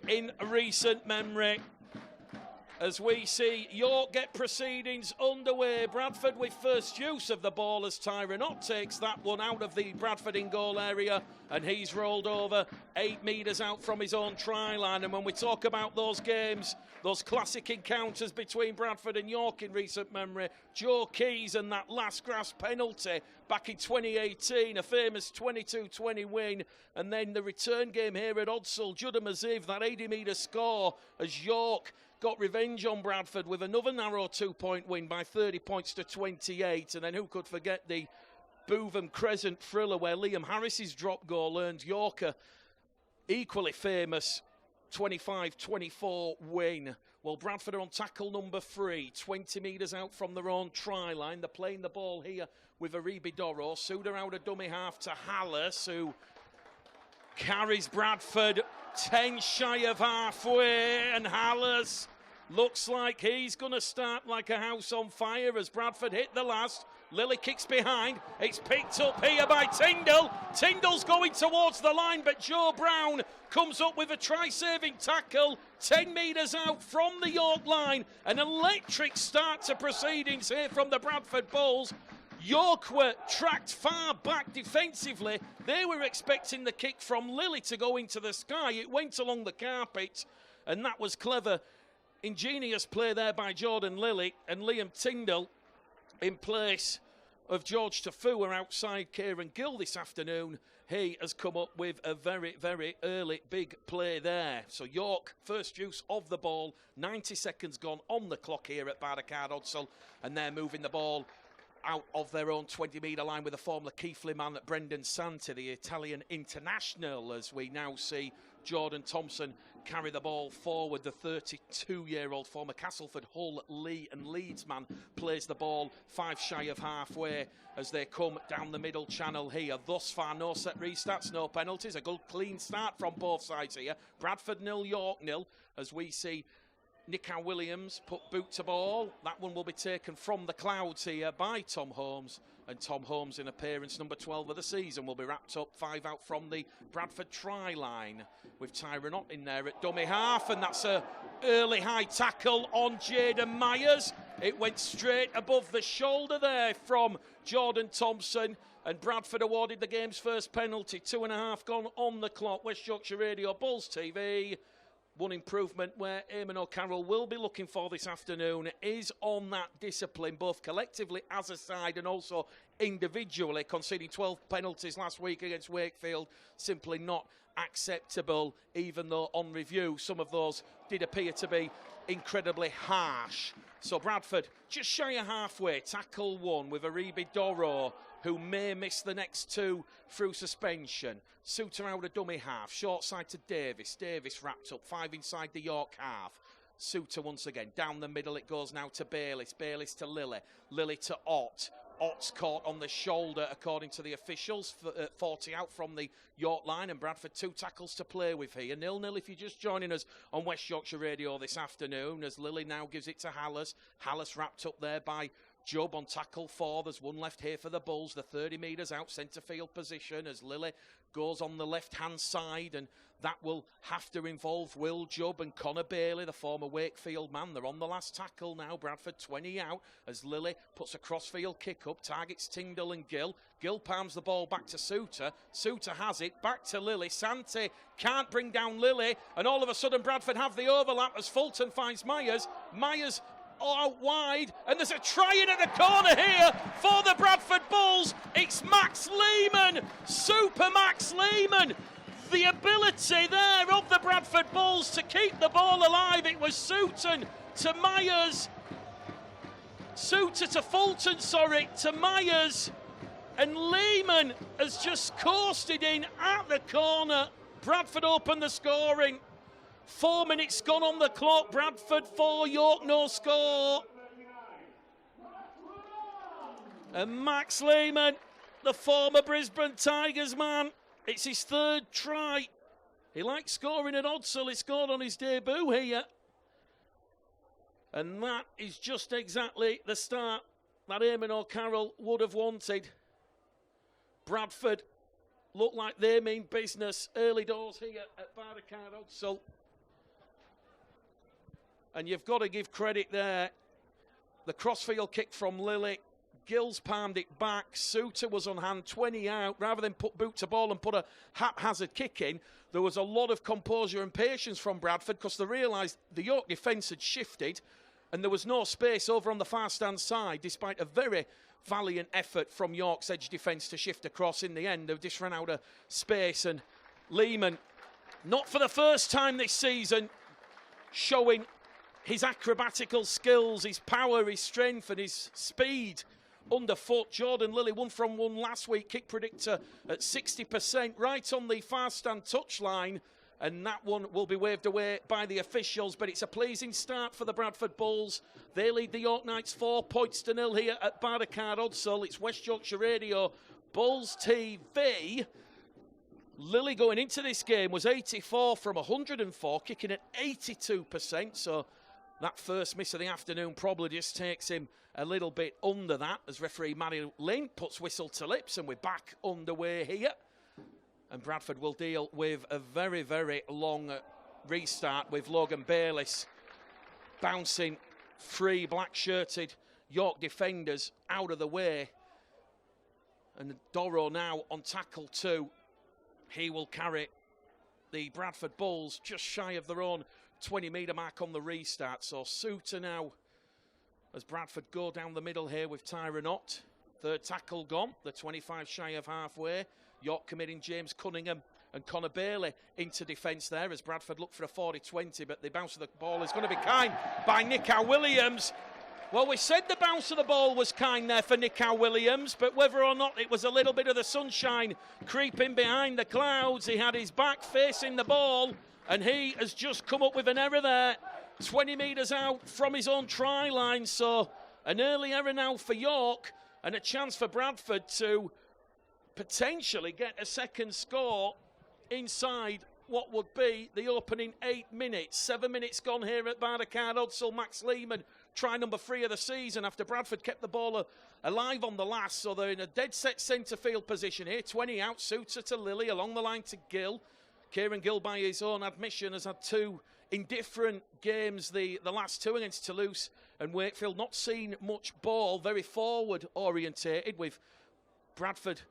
in recent memory. As we see York get proceedings underway. Bradford with first use of the ball as Tyrone takes that one out of the Bradford in goal area, and he's rolled over 8 metres out from his own try line. And when we talk about those games, those classic encounters between Bradford and York in recent memory, Joe Keys and that last grasp penalty back in 2018, a famous 22-20 win, and then the return game here at Odsal, Judah Maziv, that 80-metre score as York got revenge on Bradford with another narrow 2-point win by 30 points to 28. And then who could forget the Bootham Crescent thriller where Liam Harris's drop goal earned York a equally famous 25-24 win. Well, Bradford are on tackle number 3, 20 metres out from their own try line. They're playing the ball here with Aribi Doro. Suda out a dummy half to Hallis, who carries Bradford 10 shy of halfway, and Hallis looks like he's going to start like a house on fire as Bradford hit the last. Lilly kicks behind. It's picked up here by Tyndall. Tyndall's going towards the line, but Joe Brown comes up with a try-saving tackle 10 metres out from the York line. An electric start to proceedings here from the Bradford Bulls. York were tracked far back defensively. They were expecting the kick from Lilly to go into the sky. It went along the carpet, and that was clever. Ingenious play there by Jordan Lilly, and Liam Tyndall in place of George Tafu are outside Kieran Gill this afternoon. He has come up with a very, very early big play there. So York, first use of the ball, 90 seconds gone on the clock here at Barricade Odsal, and they're moving the ball out of their own 20-metre line with the former Keighley man, Brendan Santi, the Italian international, as we now see Jordan Thompson carry the ball forward. The 32-year-old former Castleford, Hull, Lee and Leeds man plays the ball 5 shy of halfway as they come down the middle channel here. Thus far, no set restarts, no penalties. A good clean start from both sides here. Bradford 0, York 0, as we see Nico Williams put boot to ball. That one will be taken from the clouds here by Tom Holmes. And Tom Holmes, in appearance number 12 of the season, will be wrapped up 5 out from the Bradford try line with Tyrone Ott in there at dummy half. And that's a early high tackle on Jaden Myers. It went straight above the shoulder there from Jordan Thompson. And Bradford awarded the game's first penalty. 2.5 gone on the clock. West Yorkshire Radio, Bulls TV. One improvement where Eamon O'Carroll will be looking for this afternoon is on that discipline, both collectively as a side and also individually, conceding 12 penalties last week against Wakefield. Simply not acceptable, even though on review some of those did appear to be incredibly harsh. So Bradford just shy of halfway, tackle 1 with Aribi Doro, who may miss the next 2 through suspension. Suter out a dummy half, short side to Davis. Davis wrapped up 5 inside the York half. Suter once again, down the middle it goes now to Bayliss. Bayliss to Lilly. Lilly to Ott. Ott's caught on the shoulder according to the officials. 40 out from the York line, and Bradford 2 tackles to play with here. 0-0 if you're just joining us on West Yorkshire Radio this afternoon, as Lilly now gives it to Hallis. Hallis wrapped up there by Jubb on tackle 4. There's one left here for the Bulls. The 30 metres out centre field position as Lilly goes on the left hand side, and that will have to involve Will Jubb and Connor Bailey, the former Wakefield man. They're on the last tackle now. Bradford 20 out as Lilly puts a crossfield kick up, targets Tyndall and Gill. Gill palms the ball back to Suter. Suter has it back to Lilly. Santi can't bring down Lilly, and all of a sudden Bradford have the overlap as Fulton finds Myers. Myers out wide, and there's a try-in at the corner here for the Bradford Bulls. It's Max Lehman, Super Max Lehman. The ability there of the Bradford Bulls to keep the ball alive. It was Suter to Myers, Suter to Fulton, to Myers, and Lehman has just coasted in at the corner. Bradford opened the scoring. 4 minutes gone on the clock. Bradford 4, York no score. And Max Lehman, the former Brisbane Tigers man, it's his 3rd try. He likes scoring at Odsal. He scored on his debut here. And that is just exactly the start that Eamon O'Carroll would have wanted. Bradford look like they mean business early doors here at Barricade Odsal. And you've got to give credit there. The crossfield kick from Lilly. Gills palmed it back. Suter was on hand, 20 out. Rather than put boot to ball and put a haphazard kick in, there was a lot of composure and patience from Bradford because they realised the York defence had shifted and there was no space over on the far stand side, despite a very valiant effort from York's edge defence to shift across. In the end, they just ran out of space, and Lehman, not for the first time this season, showing his acrobatical skills, his power, his strength and his speed underfoot. Jordan Lilly 1-from-1 last week, kick predictor at 60%, right on the far stand touchline, and that one will be waved away by the officials. But it's a pleasing start for the Bradford Bulls. They lead the York Knights 4-0 here at Bardacard Odsall. It's West Yorkshire Radio, Bulls TV. Lilly going into this game was 84 from 104, kicking at 82%, so that first miss of the afternoon probably just takes him a little bit under that as referee Matty Lynn puts whistle to lips, and we're back underway here. And Bradford will deal with a very, very long restart with Logan Bayliss bouncing three black-shirted York defenders out of the way. And Doro now on tackle 2. He will carry the Bradford Bulls just shy of their own 20-metre mark on the restart. So Suter now, as Bradford go down the middle here with Tyrone Ott. Third tackle gone, the 25 shy of halfway. York committing James Cunningham and Connor Bailey into defence there as Bradford look for a 40-20, but the bounce of the ball is going to be kind by Nick Williams. Well, we said the bounce of the ball was kind there for Nick Williams, but whether or not it was a little bit of the sunshine creeping behind the clouds, he had his back facing the ball, and he has just come up with an error there, 20 metres out from his own try line. So an early error now for York, and a chance for Bradford to potentially get a second score inside what would be the opening 8 minutes. 7 minutes gone here at Bardacard Odsall. Max Lehman, try number 3 of the season after Bradford kept the ball alive on the last. So they're in a dead set centre field position here. 20 out, Suter to Lilly, along the line to Gill. Kieran Gill, by his own admission, has had 2 indifferent games, the last 2 against Toulouse and Wakefield. Not seen much ball, very forward orientated, with Bradford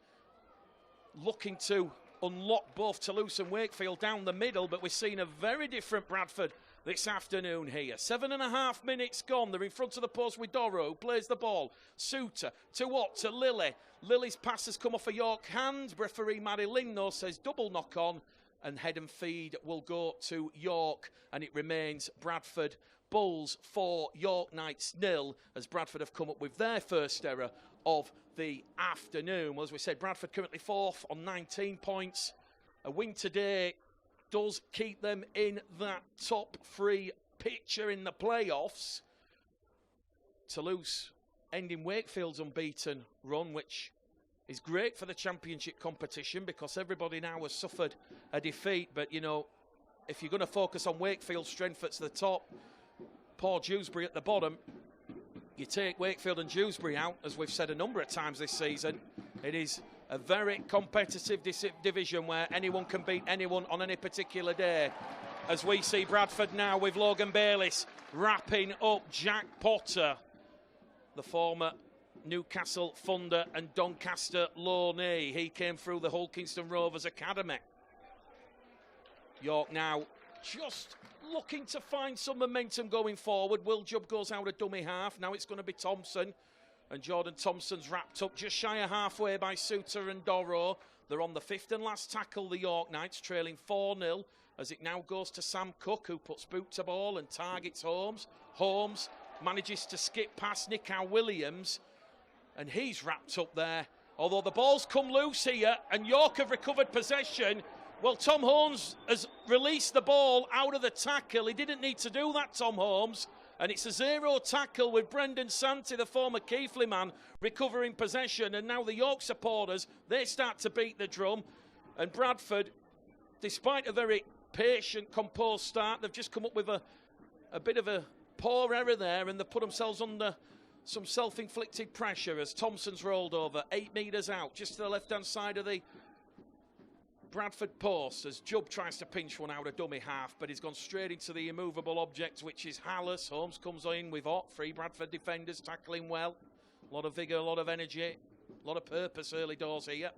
looking to unlock both Toulouse and Wakefield down the middle, but we're seeing a very different Bradford this afternoon here. 7.5 minutes gone. They're in front of the post with Doro, who plays the ball. Suter to what? To Lilly. Lilly's pass has come off a York hand. Referee Matty Lynn, though, says double knock on, and head and feed will go to York, and it remains Bradford Bulls 4, York Knights 0, as Bradford have come up with their first error of the afternoon. Well, as we said, Bradford currently 4th on 19 points. A win today does keep them in that top 3 picture in the playoffs. Toulouse ending Wakefield's unbeaten run, which is great for the championship competition because everybody now has suffered a defeat. But, you know, if you're going to focus on Wakefield's strength at the top, poor Dewsbury at the bottom, you take Wakefield and Dewsbury out, as we've said a number of times this season. It is a very competitive division where anyone can beat anyone on any particular day. As we see Bradford now with Logan Bayliss wrapping up Jack Potter, the former Newcastle Thunder and Doncaster loanee. He came through the Hulkingston Rovers Academy. York now just looking to find some momentum going forward. Will Jubb goes out a dummy half. Now it's going to be Thompson. And Jordan Thompson's wrapped up just shy of halfway by Suter and Doro. They're on the 5th and last tackle, the York Knights, trailing 4-0. As it now goes to Sam Cook, who puts boot to ball and targets Holmes. Holmes manages to skip past Nick Williams. And he's wrapped up there. Although the ball's come loose here and York have recovered possession. Well, Tom Holmes has released the ball out of the tackle. He didn't need to do that, Tom Holmes. And it's a 0 tackle with Brendan Santi, the former Keighley man, recovering possession. And now the York supporters, they start to beat the drum. And Bradford, despite a very patient, composed start, they've just come up with a bit of a poor error there, and they've put themselves under some self-inflicted pressure as Thompson's rolled over 8 metres out, just to the left-hand side of the Bradford post as Jubb tries to pinch one out of dummy half, but he's gone straight into the immovable object, which is Hallis. Holmes comes in with three Bradford defenders tackling well. A lot of vigour, a lot of energy, a lot of purpose early doors here.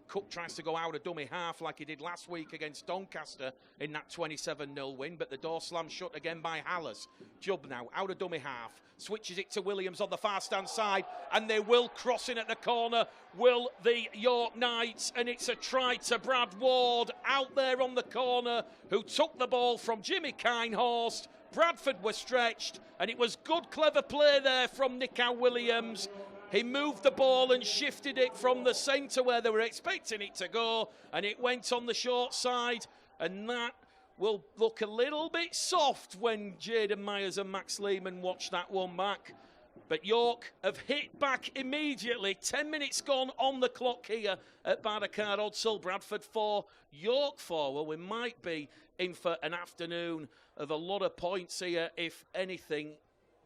Cook tries to go out of dummy half like he did last week against Doncaster in that 27-0 win, but the door slammed shut again by Hallis. Jubb now out of dummy half, switches it to Williams on the far stand side, and they will cross in at the corner, will the York Knights, and it's a try to Brad Ward out there on the corner, who took the ball from Jimmy Kinehorst. Bradford were stretched, and it was good, clever play there from Nico Williams. He moved the ball and shifted it from the centre where they were expecting it to go, and it went on the short side, and that will look a little bit soft when Jaden Myers and Max Lehman watch that one back. But York have hit back immediately. 10 minutes gone on the clock here at Barricade Odsall. Bradford 4, York 4. Well, we might be in for an afternoon of a lot of points here, if anything.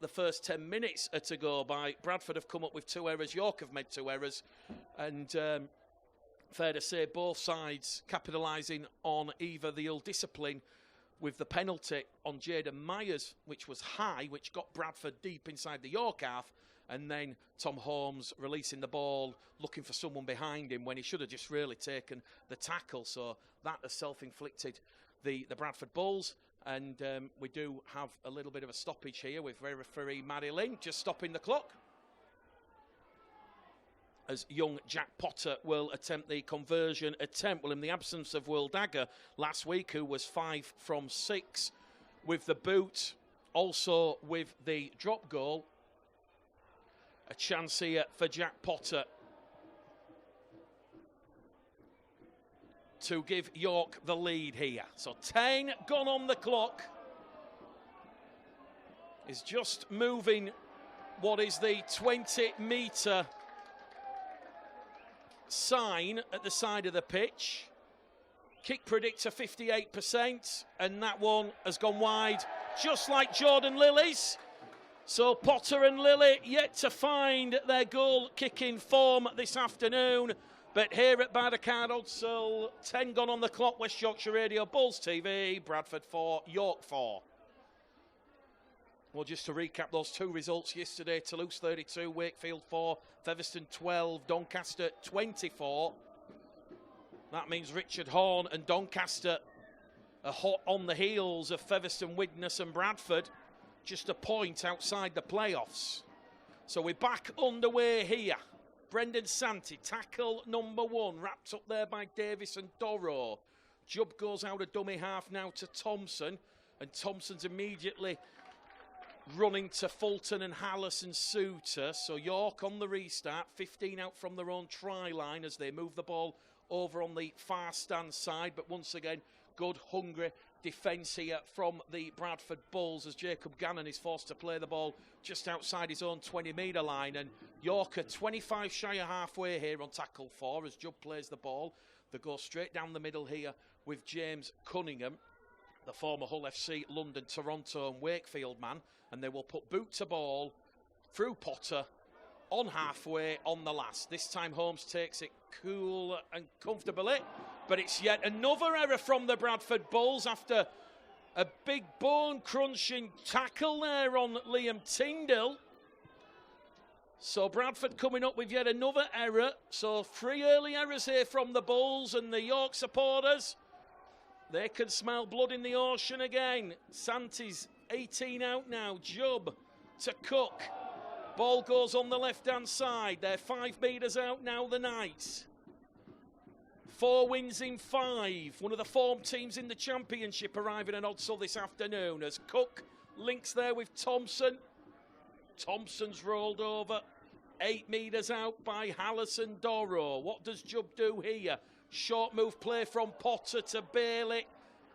The first 10 minutes are to go by. Bradford have come up with 2 errors. York have made 2 errors. And fair to say, both sides capitalising on either the ill discipline with the penalty on Jaden Myers, which was high, which got Bradford deep inside the York half, and then Tom Holmes releasing the ball, looking for someone behind him when he should have just really taken the tackle. So that has self-inflicted the Bradford Bulls. And we do have a little bit of a stoppage here with referee Marilyn just stopping the clock, as young Jack Potter will attempt the conversion attempt. Well, in the absence of Will Dagger last week, who was 5 from 6 with the boot, also with the drop goal, a chance here for Jack Potter to give York the lead here. So 10 gone on the clock. Is just moving what is the 20-metre sign at the side of the pitch. Kick predictor 58%, and that one has gone wide, just like Jordan Lilly's. So Potter and Lilly yet to find their goal-kicking form this afternoon. But here at Barricade Odsall, 10 gone on the clock, West Yorkshire Radio, Bulls TV, Bradford 4, York 4. Well, just to recap those 2 results yesterday, Toulouse 32, Wakefield 4, Featherstone 12, Doncaster 24. That means Richard Horne and Doncaster are hot on the heels of Featherstone, Widnes and Bradford, just a point outside the playoffs. So we're back underway here. Brendan Santi, tackle number 1, wrapped up there by Davis and Doro. Jubb goes out of dummy half now to Thompson, and Thompson's immediately running to Fulton and Hallis and Suter. So York on the restart, 15 out from their own try line as they move the ball over on the far stand side. But once again, good, hungry defence here from the Bradford Bulls as Jacob Gannon is forced to play the ball just outside his own 20-metre line. And York are 25 shy of halfway here on tackle 4 as Jubb plays the ball. They go straight down the middle here with James Cunningham, the former Hull FC, London, Toronto and Wakefield man. And they will put boot to ball through Potter on halfway on the last. This time Holmes takes it cool and comfortably. But it's yet another error from the Bradford Bulls after a big bone-crunching tackle there on Liam Tyndall. So Bradford coming up with yet another error. So 3 early errors here from the Bulls, and the York supporters, they can smell blood in the ocean again. Santi's 18 out now. Jubb to Cook. Ball goes on the left-hand side. They're 5 metres out now, the Knights. 4 wins in 5. One of the form teams in the Championship arriving at Odsall this afternoon as Cook links there with Thompson. Thompson's rolled over. 8 metres out by Hallis and Doro. What does Jubb do here? Short move play from Potter to Bailey.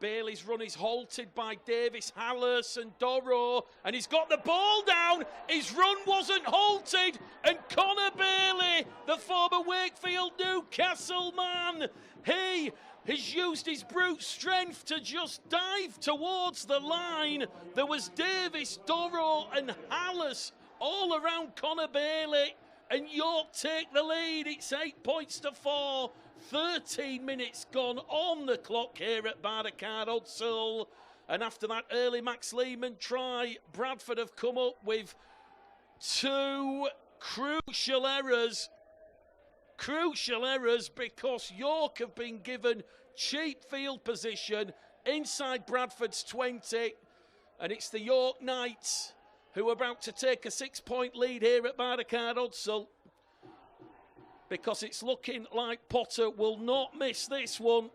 Bailey's run is halted by Davis, Hallis and Doro, and he's got the ball down. His run wasn't halted, and Connor Bailey, the former Wakefield Newcastle man, he has used his brute strength to just dive towards the line. There was Davis, Doro and Hallis all around Connor Bailey, and York take the lead. It's 8 points to 4. 13 minutes gone on the clock here at Bardacard Hudsall. And after that early Max Lehman try, Bradford have come up with 2 crucial errors. Crucial errors because York have been given cheap field position inside Bradford's 20. And it's the York Knights who are about to take a 6-point lead here at Bardacard Hudsall, because it's looking like Potter will not miss this one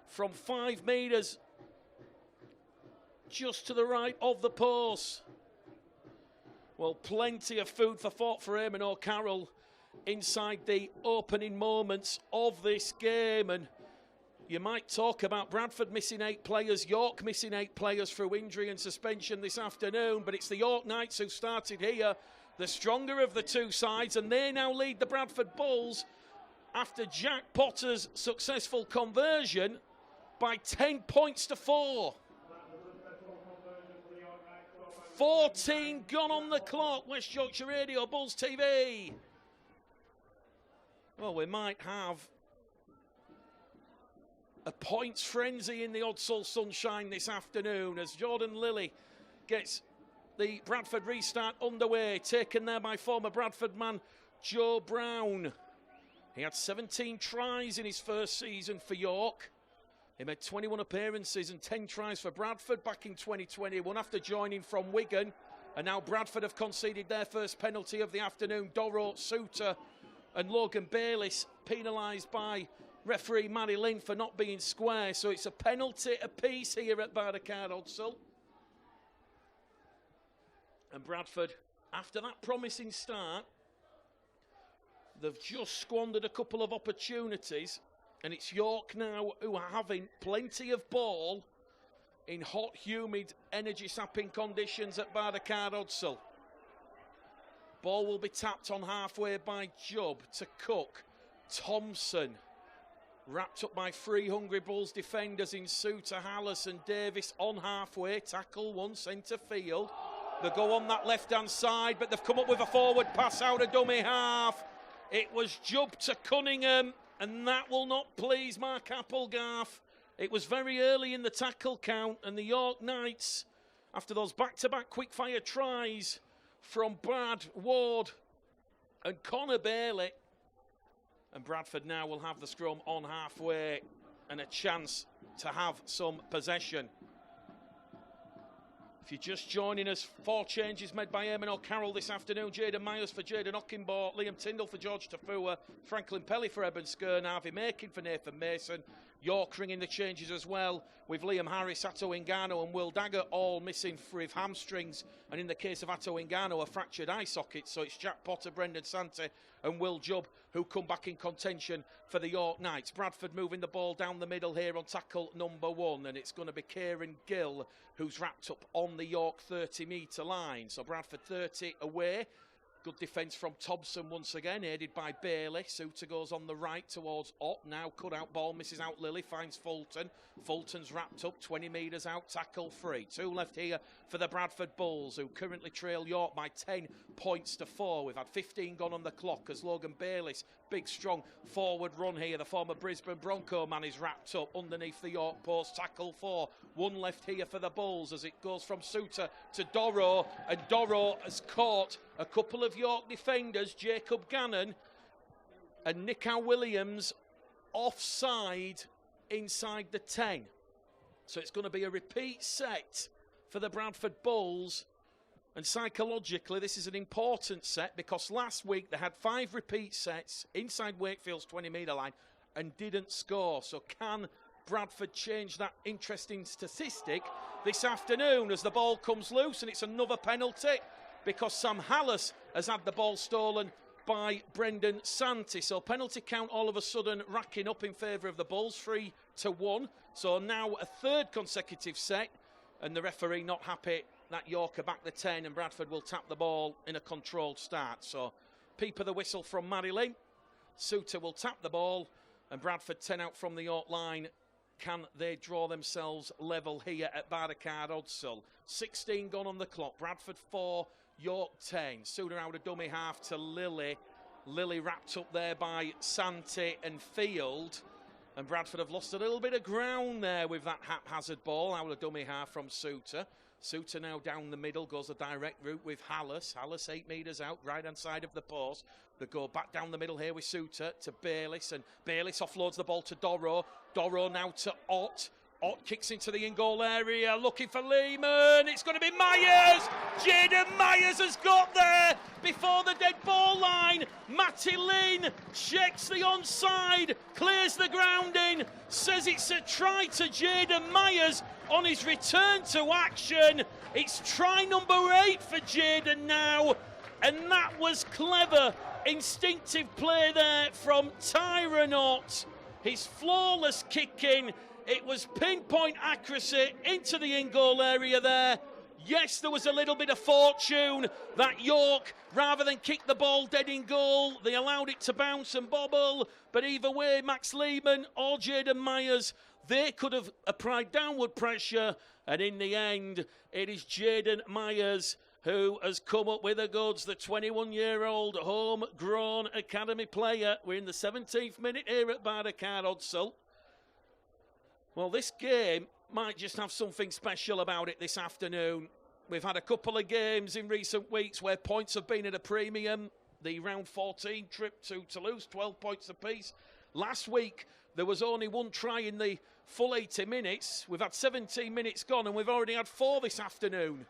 from 5 metres just to the right of the post. Well, plenty of food for thought for Eamon O'Carroll inside the opening moments of this game. And you might talk about Bradford missing 8 players, York missing 8 players through injury and suspension this afternoon, but it's the York Knights who started here, the stronger of the 2 sides, and they now lead the Bradford Bulls after Jack Potter's successful conversion by 10 points to 4. 14 gone on the clock. West Yorkshire Radio, Bulls TV. Well, we might have a points frenzy in the Hudsall sunshine this afternoon as Jordan Lilly gets the Bradford restart underway, taken there by former Bradford man Joe Brown. He had 17 tries in his first season for York. He made 21 appearances and 10 tries for Bradford back in 2021 after joining from Wigan. And now Bradford have conceded their first penalty of the afternoon. Doro, Souter and Logan Bayliss penalised by referee Matty Lynn for not being square. So it's a penalty apiece here at Bardacard Hudsall. And Bradford, after that promising start, they've just squandered a couple of opportunities. And it's York now who are having plenty of ball in hot, humid, energy-sapping conditions at Bardacard Hudsall. Ball will be tapped on halfway by Jubb to Cook. Thompson, wrapped up by 3 hungry Bulls defenders in Souter, Hallis and Davis on halfway. Tackle one centre field. They go on that left-hand side, but they've come up with a forward pass out of dummy half. It was Jubb to Cunningham, and that will not please Mark Applegarth. It was very early in the tackle count, and the York Knights, after those back-to-back quick-fire tries from Brad Ward and Connor Bailey, and Bradford now will have the scrum on halfway and a chance to have some possession. If you're just joining us, 4 changes made by Eamon O'Carroll this afternoon. Jaden Myers for Jaden Ockenbaugh, Liam Tyndall for George Tafua, Franklin Pelly for Eben Skern, Harvey Makin for Nathan Mason. York ringing the changes as well, with Liam Harris, Atto Ingano and Will Dagger all missing with hamstrings, and in the case of Atto Ingano, a fractured eye socket. So it's Jack Potter, Brendan Sante and Will Jubb who come back in contention for the York Knights. Bradford moving the ball down the middle here on tackle number 1, and it's going to be Kieran Gill who's wrapped up on the York 30-metre line. So Bradford 30 away. Good defence from Thompson once again, aided by Bailey. Souter goes on the right towards Ott. Now cut out ball, misses out Lilly, finds Fulton. Fulton's wrapped up, 20 metres out, tackle free. 2 left here for the Bradford Bulls, who currently trail York by 10 points to 4. We've had 15 gone on the clock as Logan Bayliss, big strong forward run here. The former Brisbane Bronco man is wrapped up underneath the York post, tackle 4. 1 left here for the Bulls as it goes from Souter to Doro, and Doro has caught a couple of York defenders, Jacob Gannon and Nicow Williams, offside inside the 10. So it's going to be a repeat set for the Bradford Bulls. And psychologically, this is an important set because last week they had 5 repeat sets inside Wakefield's 20-metre line and didn't score. So can Bradford change that interesting statistic this afternoon as the ball comes loose? And it's another penalty because Sam Hallis has had the ball stolen by Brendan Santee. So penalty count all of a sudden racking up in favour of the Bulls, 3-1. So now a 3rd consecutive set, and the referee not happy that York are back the 10 and Bradford will tap the ball in a controlled start. So peep of the whistle from Marilyn. Souter will tap the ball and Bradford 10 out from the York line. Can they draw themselves level here at Bardacard Hudsall? 16 gone on the clock. Bradford 4, York 10. Sooner out of dummy half to Lily. Lily wrapped up there by Santi and Field. And Bradford have lost a little bit of ground there with that haphazard ball out of dummy half from Suter. Suter now down the middle, goes a direct route with Hallis. Hallis 8 metres out, right-hand side of the post. They go back down the middle here with Suter to Bayliss, and Bayliss offloads the ball to Doro. Doro now to Ott. Ott kicks into the in-goal area, looking for Lehman. It's going to be Myers. Jaden Myers has got there before the dead ball line. Matty Lynn checks the onside, clears the ground in, says it's a try to Jaden Myers on his return to action. It's try number 8 for Jaden now, and that was clever, instinctive play there from Tyron Ott. His flawless kicking. It was pinpoint accuracy into the in-goal area there. Yes, there was a little bit of fortune that York, rather than kick the ball dead in goal, they allowed it to bounce and bobble. But either way, Max Lehman or Jaden Myers, they could have applied downward pressure. And in the end, it is Jaden Myers who has come up with the goods, the 21-year-old homegrown academy player. We're in the 17th minute here at Bardacard Odsal. Well, this game might just have something special about it this afternoon. We've had a couple of games in recent weeks where points have been at a premium. The round 14 trip to Toulouse, 12 points apiece. Last week, there was only one try in the full 80 minutes. We've had 17 minutes gone, and we've already had 4 this afternoon.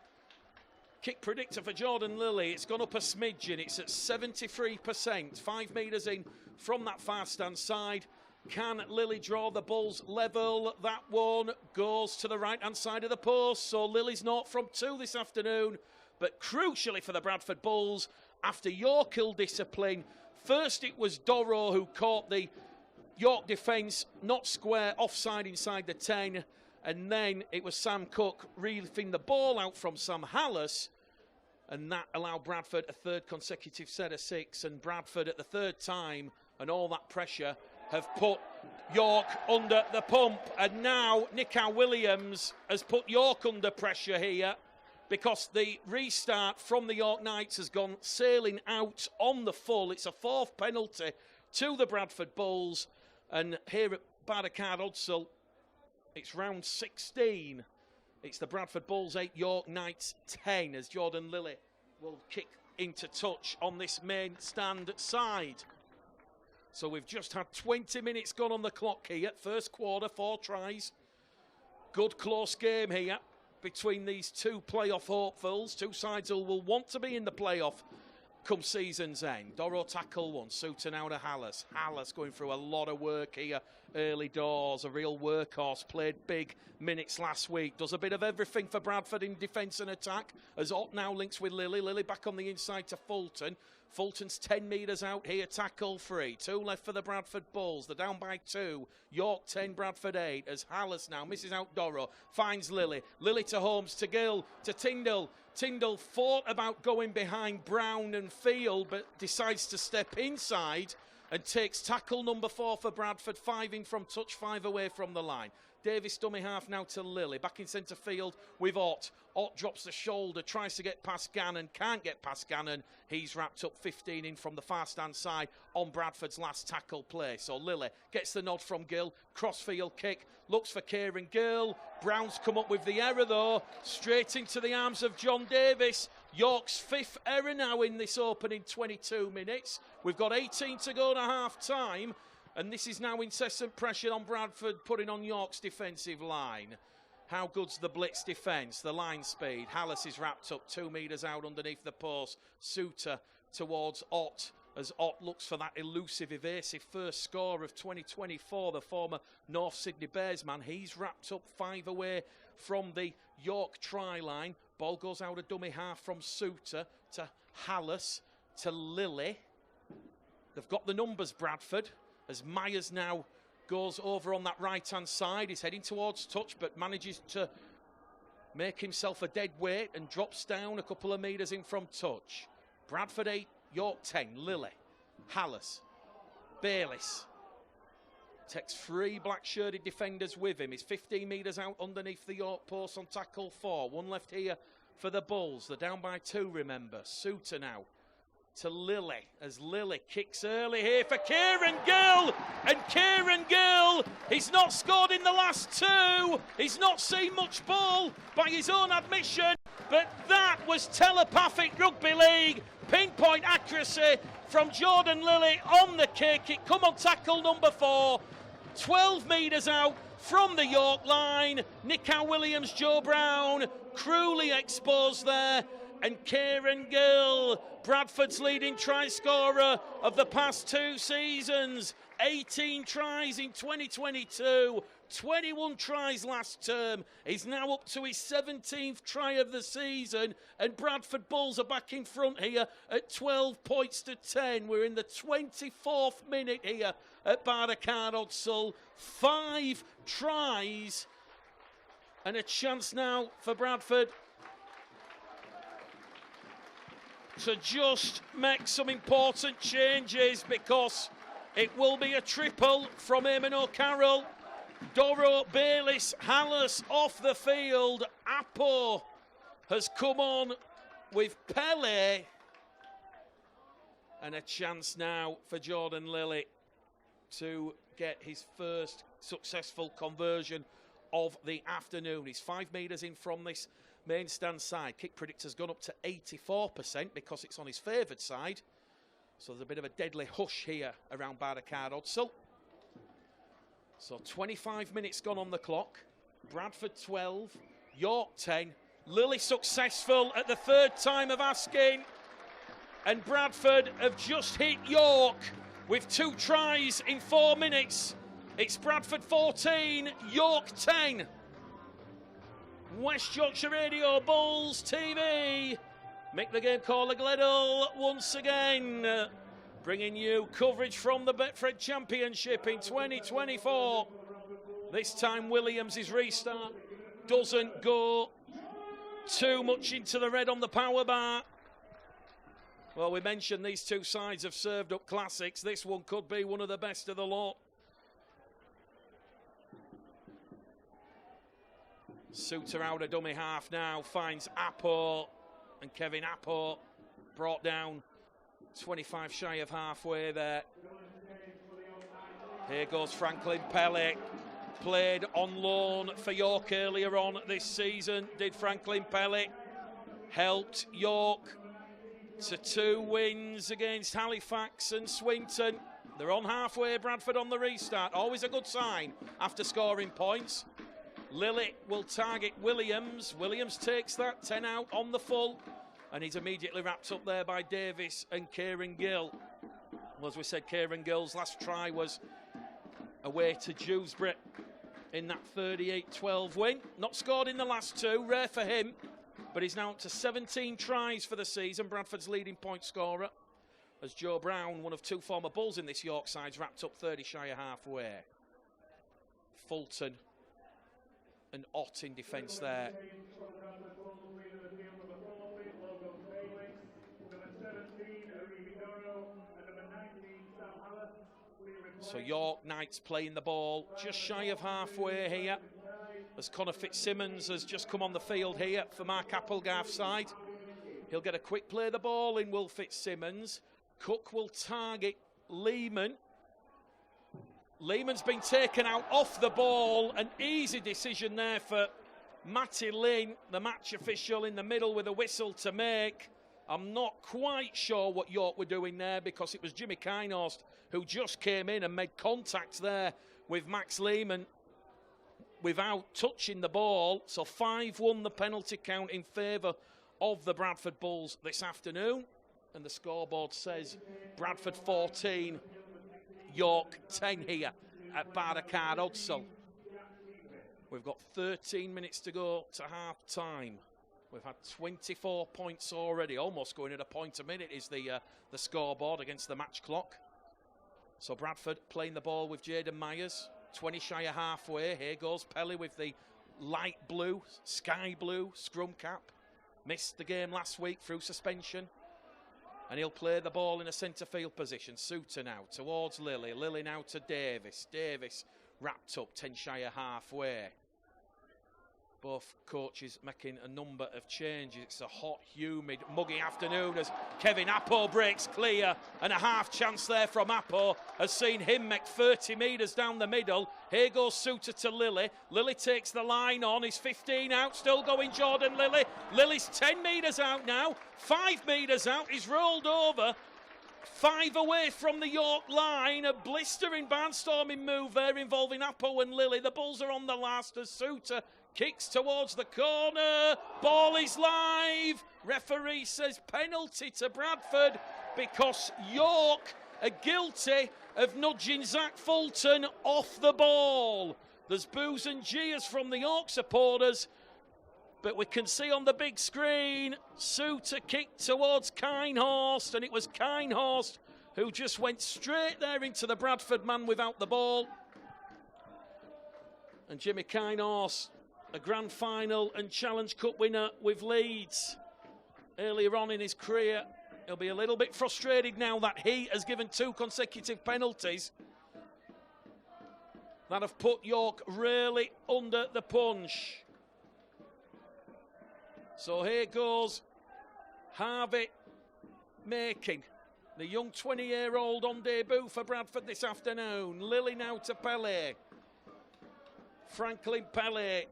Kick predictor for Jordan Lilly. It's gone up a smidgen. It's at 73%. 5 metres in from that far stand side. Can Lily draw the Bulls level? That one goes to the right-hand side of the post. So Lily's 0 from 2 this afternoon. But crucially for the Bradford Bulls, after York ill-discipline, first it was Doro who caught the York defence not square, offside inside the 10. And then it was Sam Cook reefing the ball out from Sam Hallis. And that allowed Bradford a third consecutive set of 6. And Bradford at the third time, and all that pressure, have put York under the pump. And now Nickau Williams has put York under pressure here, because the restart from the York Knights has gone sailing out on the full. It's a 4th penalty to the Bradford Bulls. And here at Bardacard Odsal, it's round 16. It's the Bradford Bulls 8, York Knights 10, as Jordan Lilly will kick into touch on this main stand side. So we've just had 20 minutes gone on the clock here. First quarter, 4 tries. Good close game here between these two playoff hopefuls. Two sides who will want to be in the playoff come season's end. Doro tackle one, Suter now to Hallis. Hallis going through a lot of work here early doors, a real workhorse, played big minutes last week. Does a bit of everything for Bradford in defence and attack, as Ott now links with Lily. Lily back on the inside to Fulton. Fulton's 10 metres out here, tackle free. 2 left for the Bradford Bulls. They're down by 2. York 10, Bradford 8. As Hallis now misses out Doro. Finds Lily. Lily to Holmes, to Gill, to Tyndall. Tyndall thought about going behind Brown and Field, but decides to step inside and takes tackle number 4 for Bradford. 5 in from touch, 5 away from the line. Davis dummy half now to Lily. Back in centre field with Ott. Ott drops the shoulder, tries to get past Gannon, can't get past Gannon. He's wrapped up 15 in from the far stand side on Bradford's last tackle play. So Lily gets the nod from Gill. Crossfield kick, looks for Kieran Gill. Brown's come up with the error though. Straight into the arms of John Davis. York's 5th error now in this opening 22 minutes. We've got 18 to go to half time. And this is now incessant pressure on Bradford, putting on York's defensive line. How good's the blitz defence? The line speed. Hallis is wrapped up 2 metres out underneath the post. Suter towards Ott, as Ott looks for that elusive, evasive first score of 2024, the former North Sydney Bears man. He's wrapped up 5 away from the York try line. Ball goes out of dummy half from Suter to Hallis to Lily. They've got the numbers, Bradford, as Myers now goes over on that right-hand side. He's heading towards touch, but manages to make himself a dead weight and drops down a couple of metres in from touch. Bradford 8, York 10, Lily, Hallis, Bayliss. Takes 3 black-shirted defenders with him. He's 15 metres out underneath the York post on tackle 4. 1 left here for the Bulls. They're down by 2, remember. Suter now to Lilly, as Lilly kicks early here for Kieran Gill. And Kieran Gill, he's not scored in the last 2. He's not seen much ball by his own admission. But that was telepathic rugby league. Pinpoint accuracy from Jordan Lilly on the kick. It come on tackle number 4. 12 metres out from the York line. Nico Williams, Joe Brown, cruelly exposed there. And Kieran Gill, Bradford's leading try scorer of the past 2 seasons. 18 tries in 2022, 21 tries last term. He's now up to his 17th try of the season, and Bradford Bulls are back in front here at 12 points to 10. We're in the 24th minute here at Bardacard Odsal. 5 tries and a chance now for Bradford to just make some important changes, because it will be a triple from Eamon O'Carroll. Doro, Bayliss, Hallis off the field. Apo has come on with Pele. And a chance now for Jordan Lilly to get his first successful conversion of the afternoon. He's 5 metres in from this main stand side. Kick predictor's gone up to 84% because it's on his favoured side. So there's a bit of a deadly hush here around Bardacard Odsal. So 25 minutes gone on the clock. Bradford 12, York 10. Lilly successful at the 3rd time of asking. And Bradford have just hit York with 2 tries in 4 minutes. It's Bradford 14, York 10. West Yorkshire Radio, Bulls TV. Make the game caller Gleddle once again. Bringing you coverage from the Betfred Championship in 2024. This time Williams' restart doesn't go too much into the red on the power bar. Well, we mentioned these 2 sides have served up classics. This one could be one of the best of the lot. Suter out a dummy half now, finds Apo, and Kevin Apo brought down 25 shy of halfway there. Here goes Franklin Pellick, played on loan for York earlier on this season. Did Franklin Pellick, helped York to 2 wins against Halifax and Swinton. They're on halfway, Bradford on the restart. Always a good sign after scoring points. Lilly will target Williams. Williams takes that 10 out on the full, and he's immediately wrapped up there by Davis and Kieran Gill. Well, as we said, Kieran Gill's last try was away to Dewsbury in that 38-12 win. Not scored in the last 2, rare for him, but he's now up to 17 tries for the season. Bradford's leading point scorer, as Joe Brown, one of 2 former Bulls in this York side's wrapped up 30 shy of halfway. Fulton and Ott in defence there. So York Knights playing the ball just shy of halfway here, as Connor Fitzsimmons has just come on the field here for Mark Applegarth's side. He'll get a quick play the ball in, Will Fitzsimmons. Cook will target Lehman. Lehman's been taken out off the ball. An easy decision there for Matty Lynn, the match official, in the middle with a whistle to make. I'm not quite sure what York were doing there, because it was Jimmy Kinehorst who just came in and made contact there with Max Lehman without touching the ball. So 5-1 the penalty count in favour of the Bradford Bulls this afternoon. And the scoreboard says Bradford 14, York 10 here at Bardacard Odsal. We've got 13 minutes to go to half time. We've had 24 points already, almost going at a point a minute is the scoreboard against the match clock. So Bradford playing the ball with Jaden Myers, 20 shy of halfway. Here goes Pelly with the light blue, sky blue scrum cap. Missed the game last week through suspension. And he'll play the ball in a centre field position. Suter now towards Lilly. Lilly now to Davis. Davis wrapped up 10 shy of halfway. Both coaches making a number of changes. It's a hot, humid, muggy afternoon as Kevin Appo breaks clear, and a half chance there from Appo has seen him make 30 metres down the middle. Here goes Suter to Lilly. Lilly takes the line on. He's 15 out, still going Jordan Lilly. Lilly's 10 metres out now, 5 metres out. He's rolled over. 5 away from the York line. A blistering barnstorming move there involving Appo and Lilly. The Bulls are on the last as Suter kicks towards the corner. Ball is live. Referee says penalty to Bradford because York are guilty of nudging Zach Fulton off the ball. There's boos and jeers from the York supporters, but we can see on the big screen Suter kicked towards Kinehorst, and it was Kinehorst who just went straight there into the Bradford man without the ball. And Jimmy Kinehorst, a grand final and Challenge Cup winner with Leeds earlier on in his career. He'll be a little bit frustrated now that he has given 2 consecutive penalties that have put York really under the punch. So here goes Harvey Making, the young 20-year-old on debut for Bradford this afternoon. Lilly now to Pele. Franklin Pele.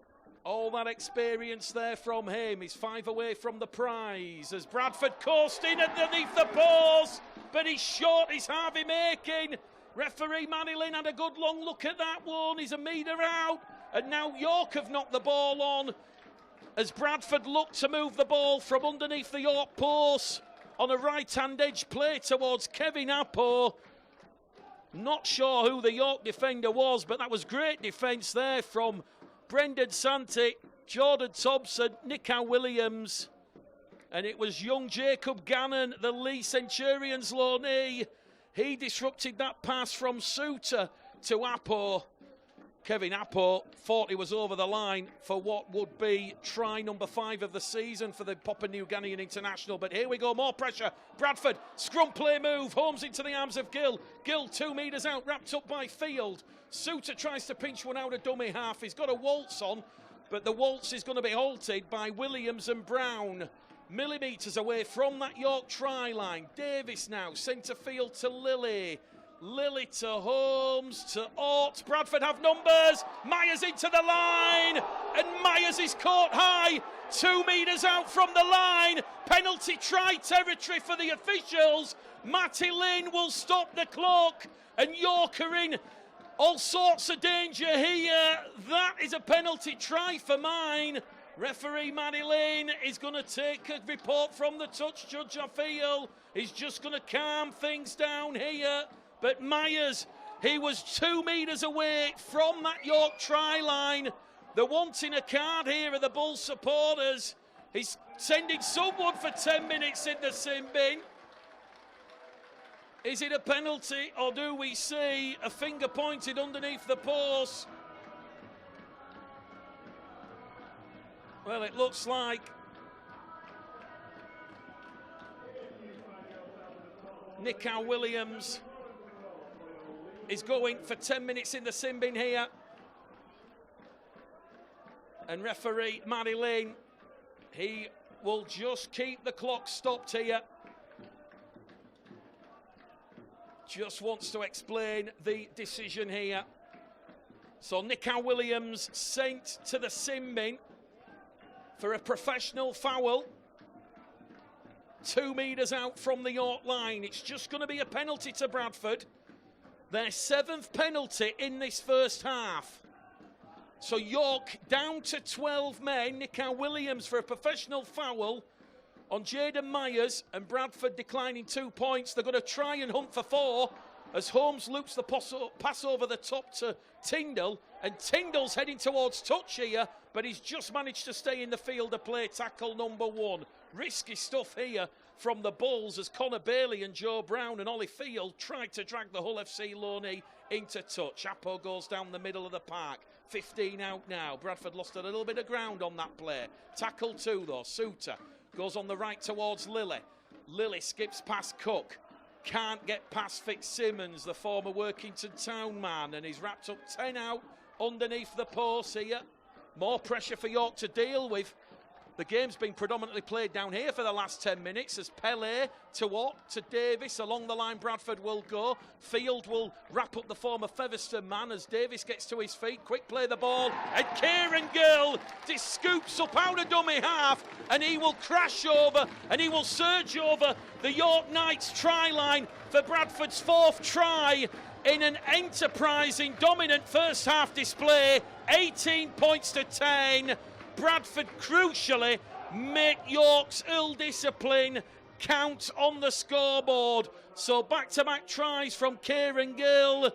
All that experience there from him. He's 5 away from the prize as Bradford coasting underneath the post, but he's short. He's Harvey Making. Referee Manilin had a good long look at that one. He's a metre out, and now York have knocked the ball on as Bradford look to move the ball from underneath the York post on a right-hand edge play towards Kevin Appo. Not sure who the York defender was, but that was great defence there from Brendan Santi, Jordan Thompson, Nico Williams, and it was young Jacob Gannon, the Lee Centurions loanee. He disrupted that pass from Suter to Appo. Kevin Appo thought he was over the line for what would be try number 5 of the season for the Papua New Guinean international. But here we go, more pressure. Bradford, scrum play move, Holmes into the arms of Gill. Gill 2 metres out, wrapped up by Field. Suter tries to pinch one out of dummy half. He's got a waltz on, but the waltz is going to be halted by Williams and Brown. Millimetres away from that York try line. Davis now, centre field to Lilly. Lilly to Holmes, to Ort. Bradford have numbers. Myers into the line, and Myers is caught high, 2 metres out from the line. Penalty try territory for the officials. Matty Lynn will stop the clock, and York are in all sorts of danger here. That is a penalty try for mine. Referee Matty Lynn is going to take a report from the touch judge, I feel. He's just going to calm things down here. But Myers, he was 2 metres away from that York try line. They're wanting a card here are the Bull supporters. He's sending someone for 10 minutes in the sin bin. Is it a penalty, or do we see a finger pointed underneath the post? Well, it looks like Nico Williams is going for 10 minutes in the sin bin here. And referee Matty Lynn, he will just keep the clock stopped here. Just wants to explain the decision here. So Nico Williams sent to the sin bin for a professional foul. 2 metres out from the York line. It's just going to be a penalty to Bradford. Their 7th penalty in this first half. So York down to 12 men. Nico Williams for a professional foul on Jaden Myers, and Bradford declining 2 points. They're going to try and hunt for 4 as Holmes loops the pass over the top to Tyndall, and Tyndall's heading towards touch here, but he's just managed to stay in the field of play, tackle number 1. Risky stuff here from the Bulls as Connor Bailey and Joe Brown and Ollie Field tried to drag the Hull FC loanee into touch. Appo goes down the middle of the park. 15 out now. Bradford lost a little bit of ground on that play. Tackle 2 though. Suter goes on the right towards Lilly. Lilly skips past Cook. Can't get past Fitzsimmons, the former Workington Town man, and he's wrapped up 10 out underneath the post here. More pressure for York to deal with. The game's been predominantly played down here for the last 10 minutes as Pele to Watt to Davis. Along the line, Bradford will go. Field will wrap up the former Featherstone man as Davis gets to his feet. Quick play the ball. And Kieran Gill just scoops up out of dummy half. And he will crash over and he will surge over the York Knights try line for Bradford's fourth try in an enterprising, dominant first half display. 18 points to 10. Bradford crucially make York's ill discipline count on the scoreboard. So back-to-back tries from Kieran Gill.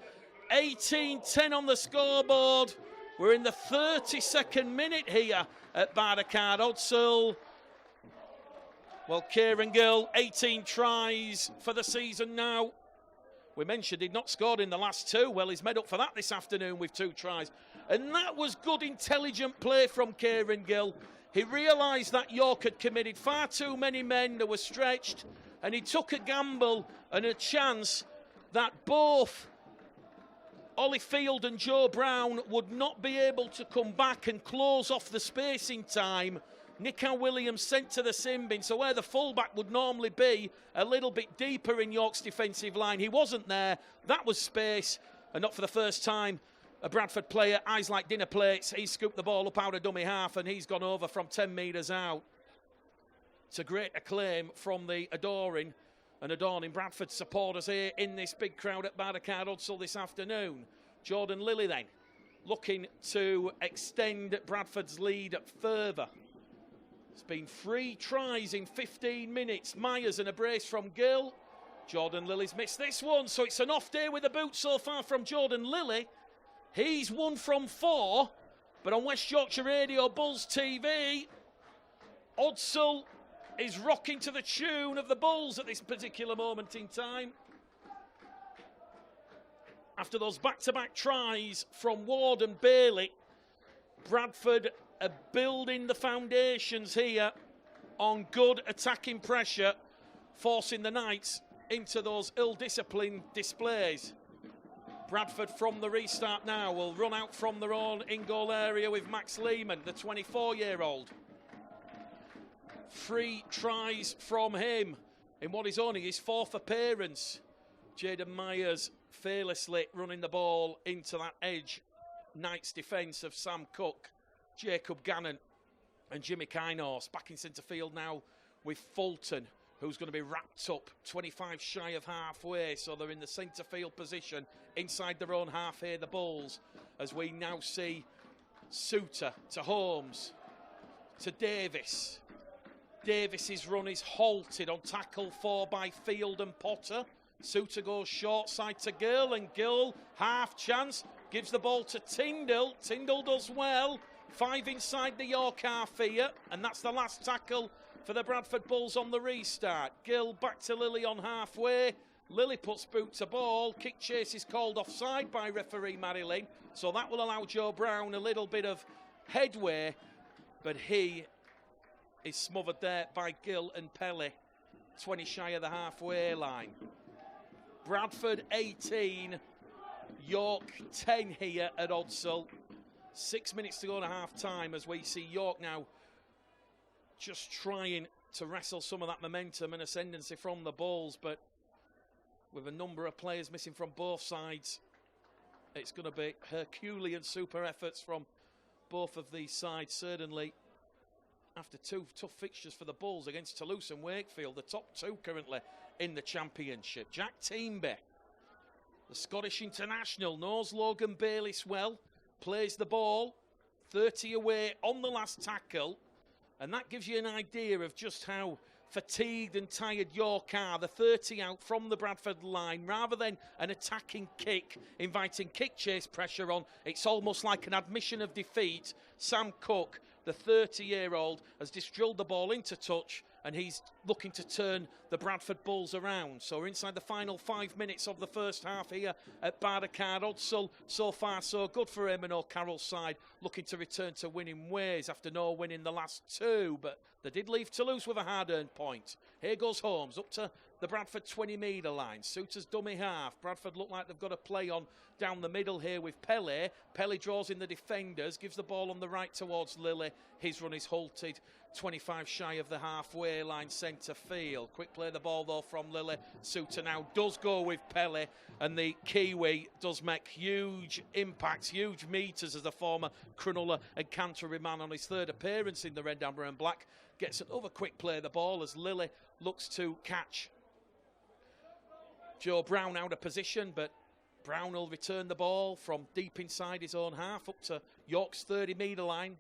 18-10 on the scoreboard. We're in the 32nd minute here at Barricade Odsal. Well, Kieran Gill, 18 tries for the season now. We mentioned he'd not scored in the last two. Well, he's made up for that this afternoon with 2 tries. And that was good, intelligent play from Kieran Gill. He realised that York had committed far too many men that were stretched, and he took a gamble and a chance that both Ollie Field and Joe Brown would not be able to come back and close off the space in time. Nico Williams sent to the sin bin, so where the fullback would normally be a little bit deeper in York's defensive line, he wasn't there. That was space, and not for the first time. A Bradford player, eyes like dinner plates, he scooped the ball up out of dummy half and he's gone over from 10 metres out. It's a great acclaim from the adoring and adorning Bradford supporters here in this big crowd at Barricade Odsal this afternoon. Jordan Lilly then looking to extend Bradford's lead further. It's been 3 tries in 15 minutes. Myers and a brace from Gill. Jordan Lilly's missed this one, so it's an off day with the boot so far from Jordan Lilly. He's 1 from 4, but on West Yorkshire Radio Bulls TV, Odsal is rocking to the tune of the Bulls at this particular moment in time. After those back-to-back tries from Ward and Bailey, Bradford are building the foundations here on good attacking pressure, forcing the Knights into those ill-disciplined displays. Bradford from the restart now will run out from their own in-goal area with Max Lehman, the 24-year-old. 3 tries from him in what is only his 4th appearance. Jaden Myers fearlessly running the ball into that edge Knights defence of Sam Cook, Jacob Gannon and Jimmy Kynors. Back in centre field now with Fulton, who's going to be wrapped up 25 shy of halfway, so they're in the centre field position inside their own half here, the Bulls, as we now see Suter to Holmes to Davis. Davis's run is halted on tackle 4 by Field and Potter. Suter goes short side to Gill, and Gill, half chance, gives the ball to Tyndall. Tyndall does well. 5 inside the York half here, and that's the last tackle for the Bradford Bulls on the restart. Gill back to Lilly on halfway. Lilly puts boot to ball. Kick chase is called offside by referee Marilyn, so that will allow Joe Brown a little bit of headway, but he is smothered there by Gill and Pele, 20 shy of the halfway line. Bradford 18, York 10 here at Odsal. 6 minutes to go to half time as we see York now just trying to wrestle some of that momentum and ascendancy from the Bulls, but with a number of players missing from both sides, it's going to be Herculean super efforts from both of these sides, certainly after 2 tough fixtures for the Bulls against Toulouse and Wakefield, the top 2 currently in the championship. Jack Teamby, the Scottish international, knows Logan Bayliss well, plays the ball 30 away on the last tackle, and that gives you an idea of just how fatigued and tired York are. The 30 out from the Bradford line, rather than an attacking kick, inviting kick chase pressure on, it's almost like an admission of defeat. Sam Cook, the 30-year-old, has just drilled the ball into touch, and he's looking to turn the Bradford Bulls around. So we're inside the final 5 minutes of the first half here at Barricade Odsal. So far, so good for Eamon O'Carroll's side, looking to return to winning ways after no winning the last 2. But they did leave Toulouse with a hard-earned point. Here goes Holmes, up to the Bradford 20-metre line. Suter's dummy half. Bradford look like they've got a play on down the middle here with Pele. Pele draws in the defenders, gives the ball on the right towards Lilly. His run is halted 25 shy of the halfway line, centre field. Quick play the ball though from Lilly. Suter now does go with Pele, and the Kiwi does make huge impacts, huge metres as the former Cronulla and Canterbury man on his third appearance in the red, amber and black. Gets another quick play the ball as Lilly looks to catch Joe Brown out of position, but Brown will return the ball from deep inside his own half up to York's 30-metre line.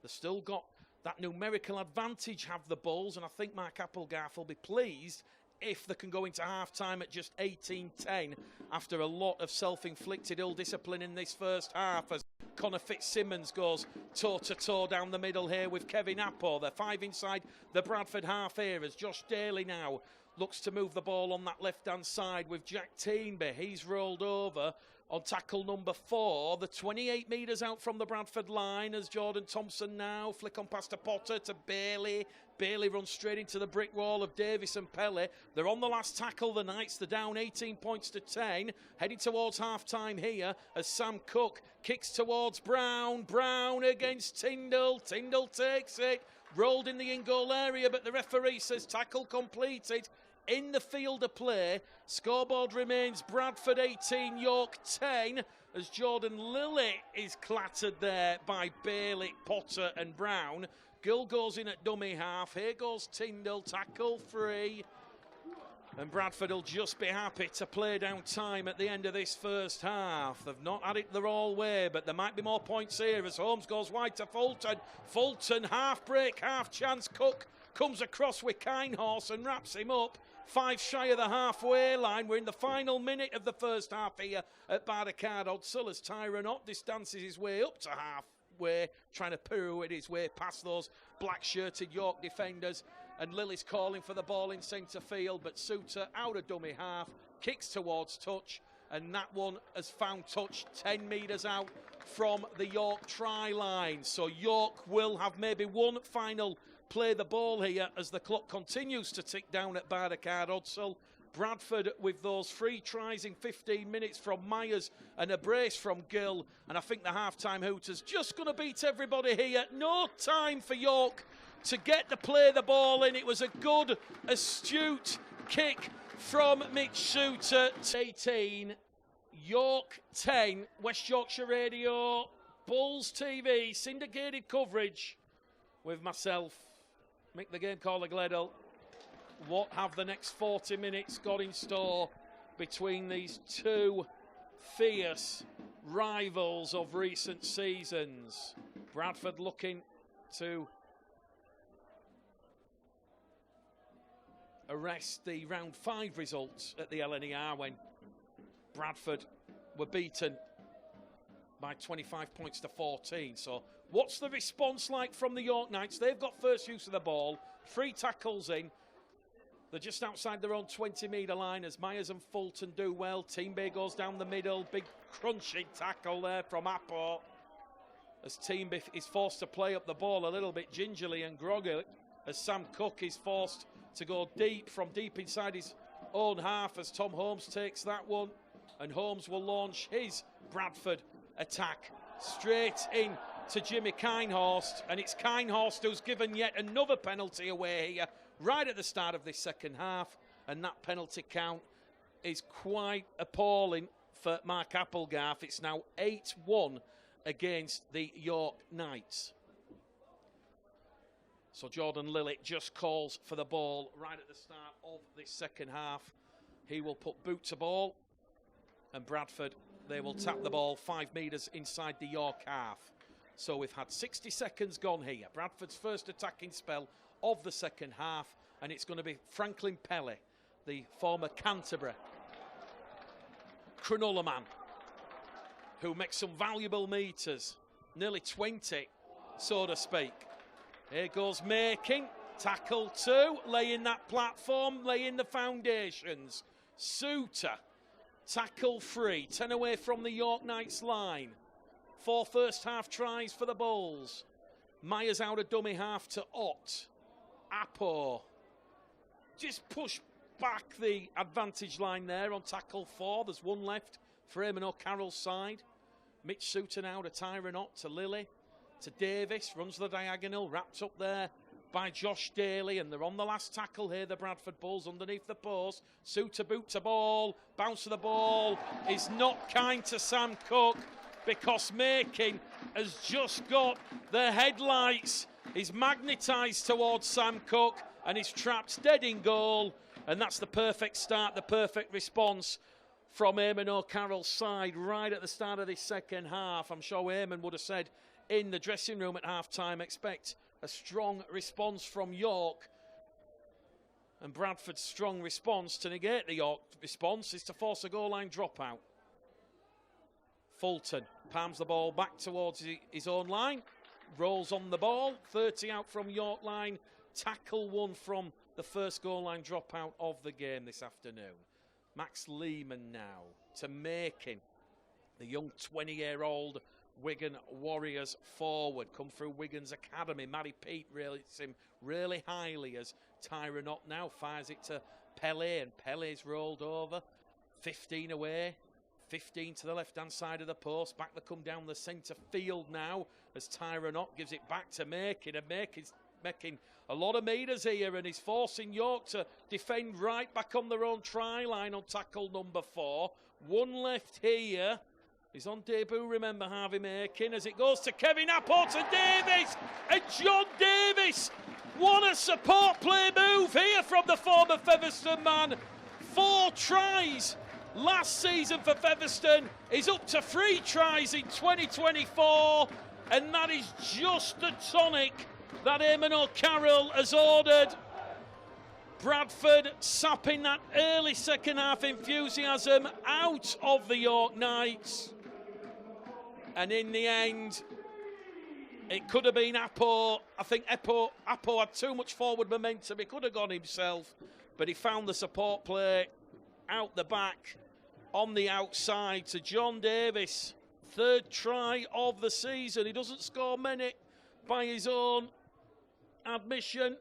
They've still got that numerical advantage, have the Bulls, and I think Mark Applegarth will be pleased if they can go into half-time at just 18-10 after a lot of self-inflicted ill-discipline in this first half, as Connor Fitzsimmons goes toe-to-toe down the middle here with Kevin Appo. They're 5 inside the Bradford half here as Josh Daly now looks to move the ball on that left-hand side with Jack Teenby. He's rolled over on tackle number 4. The 28 metres out from the Bradford line as Jordan Thompson now flick on past to Potter to Bailey. Bailey runs straight into the brick wall of Davis and Pele. They're on the last tackle, the Knights. They're down 18 points to 10. Heading towards half-time here as Sam Cook kicks towards Brown. Brown against Tyndall. Tyndall takes it. Rolled in the in-goal area, but the referee says tackle completed. In the field of play, scoreboard remains Bradford 18, York 10, as Jordan Lilly is clattered there by Bailey, Potter and Brown. Gill goes in at dummy half. Here goes Tyndall, tackle free. And Bradford will just be happy to play down time at the end of this first half. They've not had it their all way, but there might be more points here as Holmes goes wide to Fulton. Fulton, half break, half chance. Cook comes across with Kinehorse and wraps him up. 5 shy of the halfway line. We're in the final minute of the first half here at Barricade Odsal as Tyrone Ott distances his way up to halfway, trying to pirouette his way past those black-shirted York defenders. And Lilly's calling for the ball in centre field, but Suter out of dummy half, kicks towards touch, and that one has found touch 10 metres out from the York try line. So York will have maybe one final play the ball here as the clock continues to tick down at Barricade Odsal. Bradford with those 3 tries in 15 minutes from Myers and a brace from Gill, and I think the half-time Hooters just going to beat everybody here. No time for York to get to play the ball in. It was a good, astute kick from Mitch Suter. 18, York 10, West Yorkshire Radio, Bulls TV, syndicated coverage with myself, Mick the Game Caller Gledel. What have the next 40 minutes got in store between these two fierce rivals of recent seasons? Bradford looking to arrest the round 5 results at the LNER when Bradford were beaten by 25 points to 14. So what's the response like from the York Knights? They've got first use of the ball, 3 tackles in. They're just outside their own 20-metre line as Myers and Fulton do well. Teenby goes down the middle. Big crunching tackle there from Appo as Teenby is forced to play up the ball a little bit gingerly and groggy as Sam Cook is forced to go deep from deep inside his own half as Tom Holmes takes that one. And Holmes will launch his Bradford attack straight in to Jimmy Kinehorst, and it's Kinehorst who's given yet another penalty away here right at the start of this second half, and that penalty count is quite appalling for Mark Applegarth. It's now 8-1 against the York Knights. So Jordan Lilly just calls for the ball right at the start of this second half. He will put boot to ball, and Bradford, they will tap the ball 5 metres inside the York half. So we've had 60 seconds gone here. Bradford's first attacking spell of the second half, and it's going to be Franklin Pele, the former Canterbury Cronulla man, who makes some valuable metres, nearly 20, so to speak. Here goes Making, tackle 2, laying that platform, laying the foundations. Suter, tackle 3, 10 away from the York Knights line. 4 first half tries for the Bulls. Myers out of dummy half to Ott. Appo just push back the advantage line there on tackle 4. There's one left for Eamon O'Carroll's side. Mitch Suter now to Tyron Ott, to Lilly, to Davis, runs the diagonal, wrapped up there by Josh Daly, and they're on the last tackle here, the Bradford Bulls, underneath the post. Suter boot to ball, bounce of the ball is not kind to Sam Cook, because Makin has just got the headlights. He's magnetised towards Sam Cook, and he's trapped dead in goal, and that's the perfect start, the perfect response from Eamon O'Carroll's side right at the start of this second half. I'm sure Eamon would have said in the dressing room at half-time, expect a strong response from York. And Bradford's strong response to negate the York response is to force a goal line dropout. Fulton palms the ball back towards his own line, rolls on the ball, 30 out from York line, tackle 1 from the first goal line dropout of the game this afternoon. Max Lehman now to Makin, the young 20-year-old Wigan Warriors forward, come through Wigan's academy. Matty Pete rates him really highly as Tyron Ott now fires it to Pele, and Pele's rolled over. 15 away, 15 to the left-hand side of the post. Back they come down the centre field now as Tyron Ott gives it back to Makin, and Makin's making a lot of meters here, and he's forcing York to defend right back on their own try line on tackle number 4. One left here. He's on debut, remember, Harvey Makin, as it goes to Kevin Apport and Davis. And John Davis, what a support play move here from the former Featherstone man. 4 tries last season for Featherstone. He's up to 3 tries in 2024. And that is just the tonic that Eamon O'Carroll has ordered. Bradford sapping that early second half enthusiasm out of the York Knights. And in the end, it could have been Appo. I think Appo had too much forward momentum. He could have gone himself, but he found the support play out the back on the outside to John Davis. 3rd try of the season. He doesn't score many by his own admission,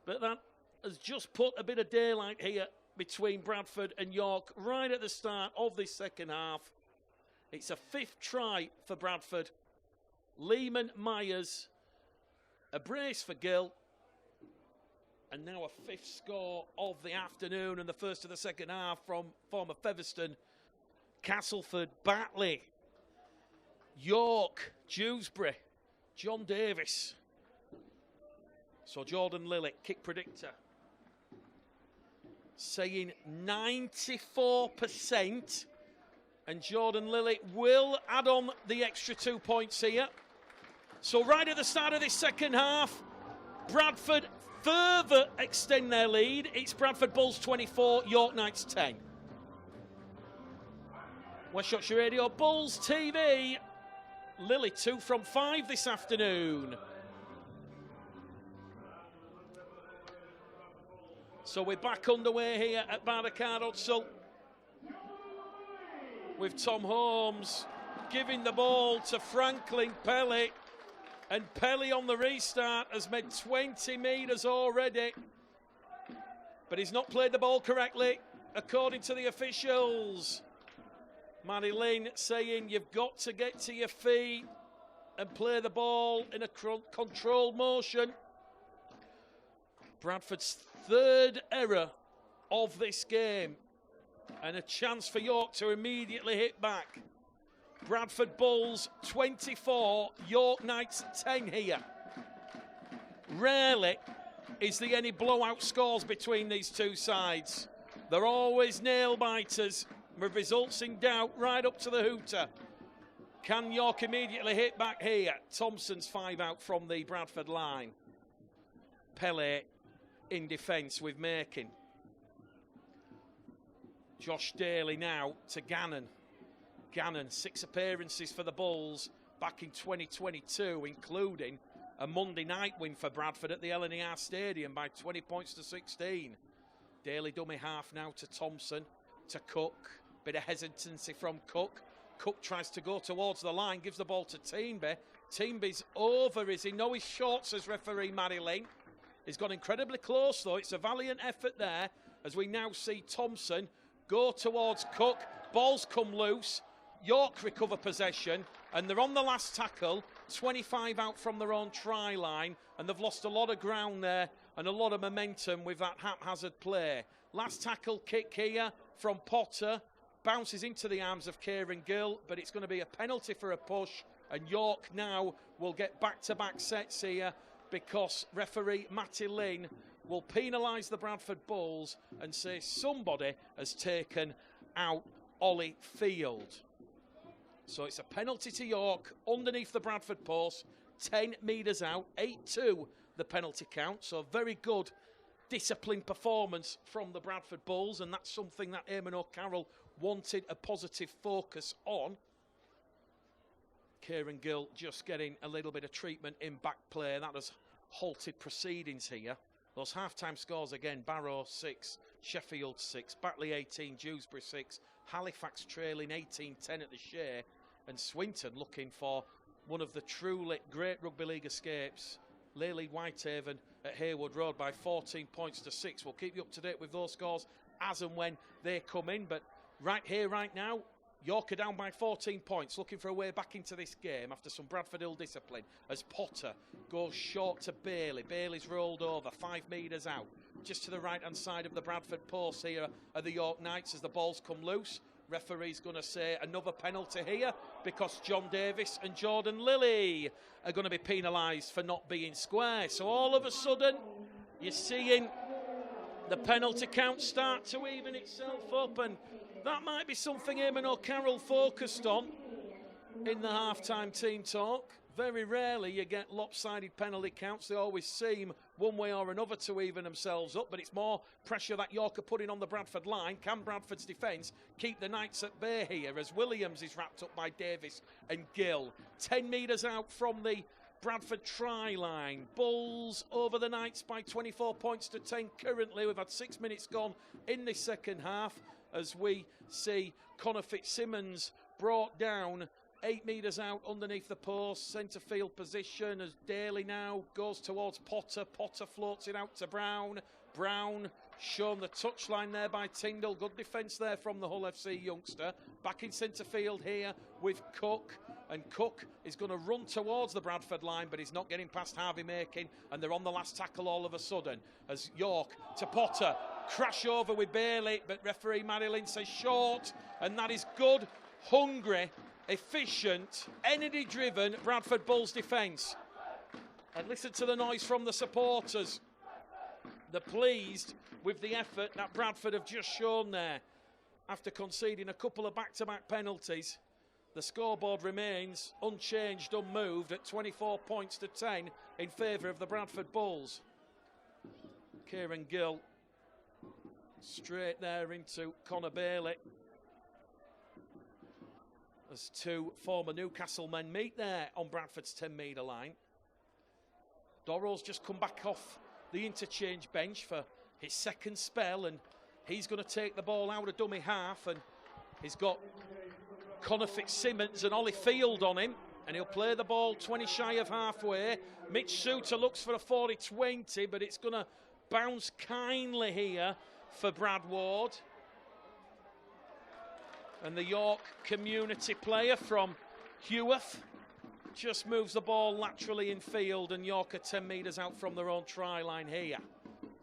but that has just put a bit of daylight here between Bradford and York right at the start of this second half. It's a 5th try for Bradford. Lehman Myers, a brace for Gill, and now a 5th score of the afternoon and the first of the second half from former Featherstone. Castleford, Batley, York, Dewsbury, John Davis. So Jordan Lilly, kick predictor, saying 94%. And Jordan Lilly will add on the extra 2 points here. So right at the start of this second half, Bradford further extend their lead. It's Bradford Bulls 24, York Knights 10. West Yorkshire Radio, Bulls TV. Lilly 2 from 5 this afternoon. So we're back underway here at Barnacard Hudsall, with Tom Holmes giving the ball to Franklin Pelly. And Pelly on the restart has made 20 metres already. But he's not played the ball correctly, according to the officials. Matty Lynn saying you've got to get to your feet and play the ball in a controlled motion. Bradford's 3rd error of this game, and a chance for York to immediately hit back. Bradford Bulls 24, York Knights 10 here. Rarely is there any blowout scores between these two sides. They're always nail-biters, with results in doubt right up to the hooter. Can York immediately hit back here? Thompson's 5 out from the Bradford line. Pele in defence with Makin. Josh Daly now to Gannon. Gannon, 6 appearances for the Bulls back in 2022, including a Monday night win for Bradford at the LNER Stadium by 20 points to 16. Daly dummy half now to Thompson, to Cook. Bit of hesitancy from Cook. Cook tries to go towards the line, gives the ball to Teamby. Teamby's over, is he? No, he's short, says referee Matty Lynn. He's got incredibly close, though. It's a valiant effort there. as we now see Thompson go towards Cook. Ball's come loose. York recover possession, and they're on the last tackle, 25 out from their own try line, and they've lost a lot of ground there and a lot of momentum with that haphazard play. Last tackle kick here from Potter, bounces into the arms of Kieran Gill, but it's going to be a penalty for a push, and York now will get back-to-back sets here because referee Matty Lynn will penalise the Bradford Bulls and say somebody has taken out Ollie Field. So it's a penalty to York underneath the Bradford post, 10 metres out, 8-2 the penalty count. So very good disciplined performance from the Bradford Bulls, and that's something that Eamon O'Carroll wanted a positive focus on. Kieran Gill just getting a little bit of treatment in back play. That has halted proceedings here. Those half-time scores again: Barrow 6, Sheffield 6, Batley 18, Dewsbury 6, Halifax trailing 18-10 at the share, and Swinton looking for one of the truly great rugby league escapes. Leyland Whitehaven at Haywood Road by 14 points to 6. We'll keep you up to date with those scores as and when they come in, but right here, right now, York are down by 14 points, looking for a way back into this game after some Bradford ill-discipline as Potter goes short to Bailey. Bailey's rolled over, 5 metres out. Just to the right-hand side of the Bradford post here are the York Knights as the ball's come loose. Referee's going to say another penalty here because John Davis and Jordan Lilly are going to be penalised for not being square. So all of a sudden, you're seeing the penalty count start to even itself up, and that might be something Eamon O'Carroll focused on in the half-time team talk. Very rarely you get lopsided penalty counts. They always seem one way or another to even themselves up, but it's more pressure that York are putting on the Bradford line. Can Bradford's defence keep the Knights at bay here as Williams is wrapped up by Davis and Gill? 10 metres out from the Bradford try line. Bulls over the Knights by 24 points to 10 currently. We've had 6 minutes gone in this second half as we see Connor Fitzsimmons brought down 8 metres out underneath the post, centre field position as Daly now goes towards Potter. Potter floats it out to Brown. Brown shown the touchline there by Tyndall. Good defence there from the Hull FC youngster. Back in centre field here with Cook. And Cook is going to run towards the Bradford line, but he's not getting past Harvey Makin, and they're on the last tackle all of a sudden as York to Potter. Crash over with Bailey, but referee Marilyn says short, and that is good, hungry, efficient, energy-driven Bradford Bulls defence. And listen to the noise from the supporters. They're pleased with the effort that Bradford have just shown there. After conceding a couple of back-to-back penalties, the scoreboard remains unchanged, unmoved at 24 points to 10 in favour of the Bradford Bulls. Kieran Gill straight there into Connor Bailey as two former Newcastle men meet there on Bradford's 10 metre line. Dorrell's just come back off the interchange bench for his second spell, and he's going to take the ball out of dummy half, and he's got Connor Fitzsimmons and Ollie Field on him, and he'll play the ball 20 shy of halfway. Mitch Suter looks for a 40-20, but it's going to bounce kindly here for Brad Ward. And the York community player from Heworth just moves the ball laterally in field, and York are 10 metres out from their own try line here.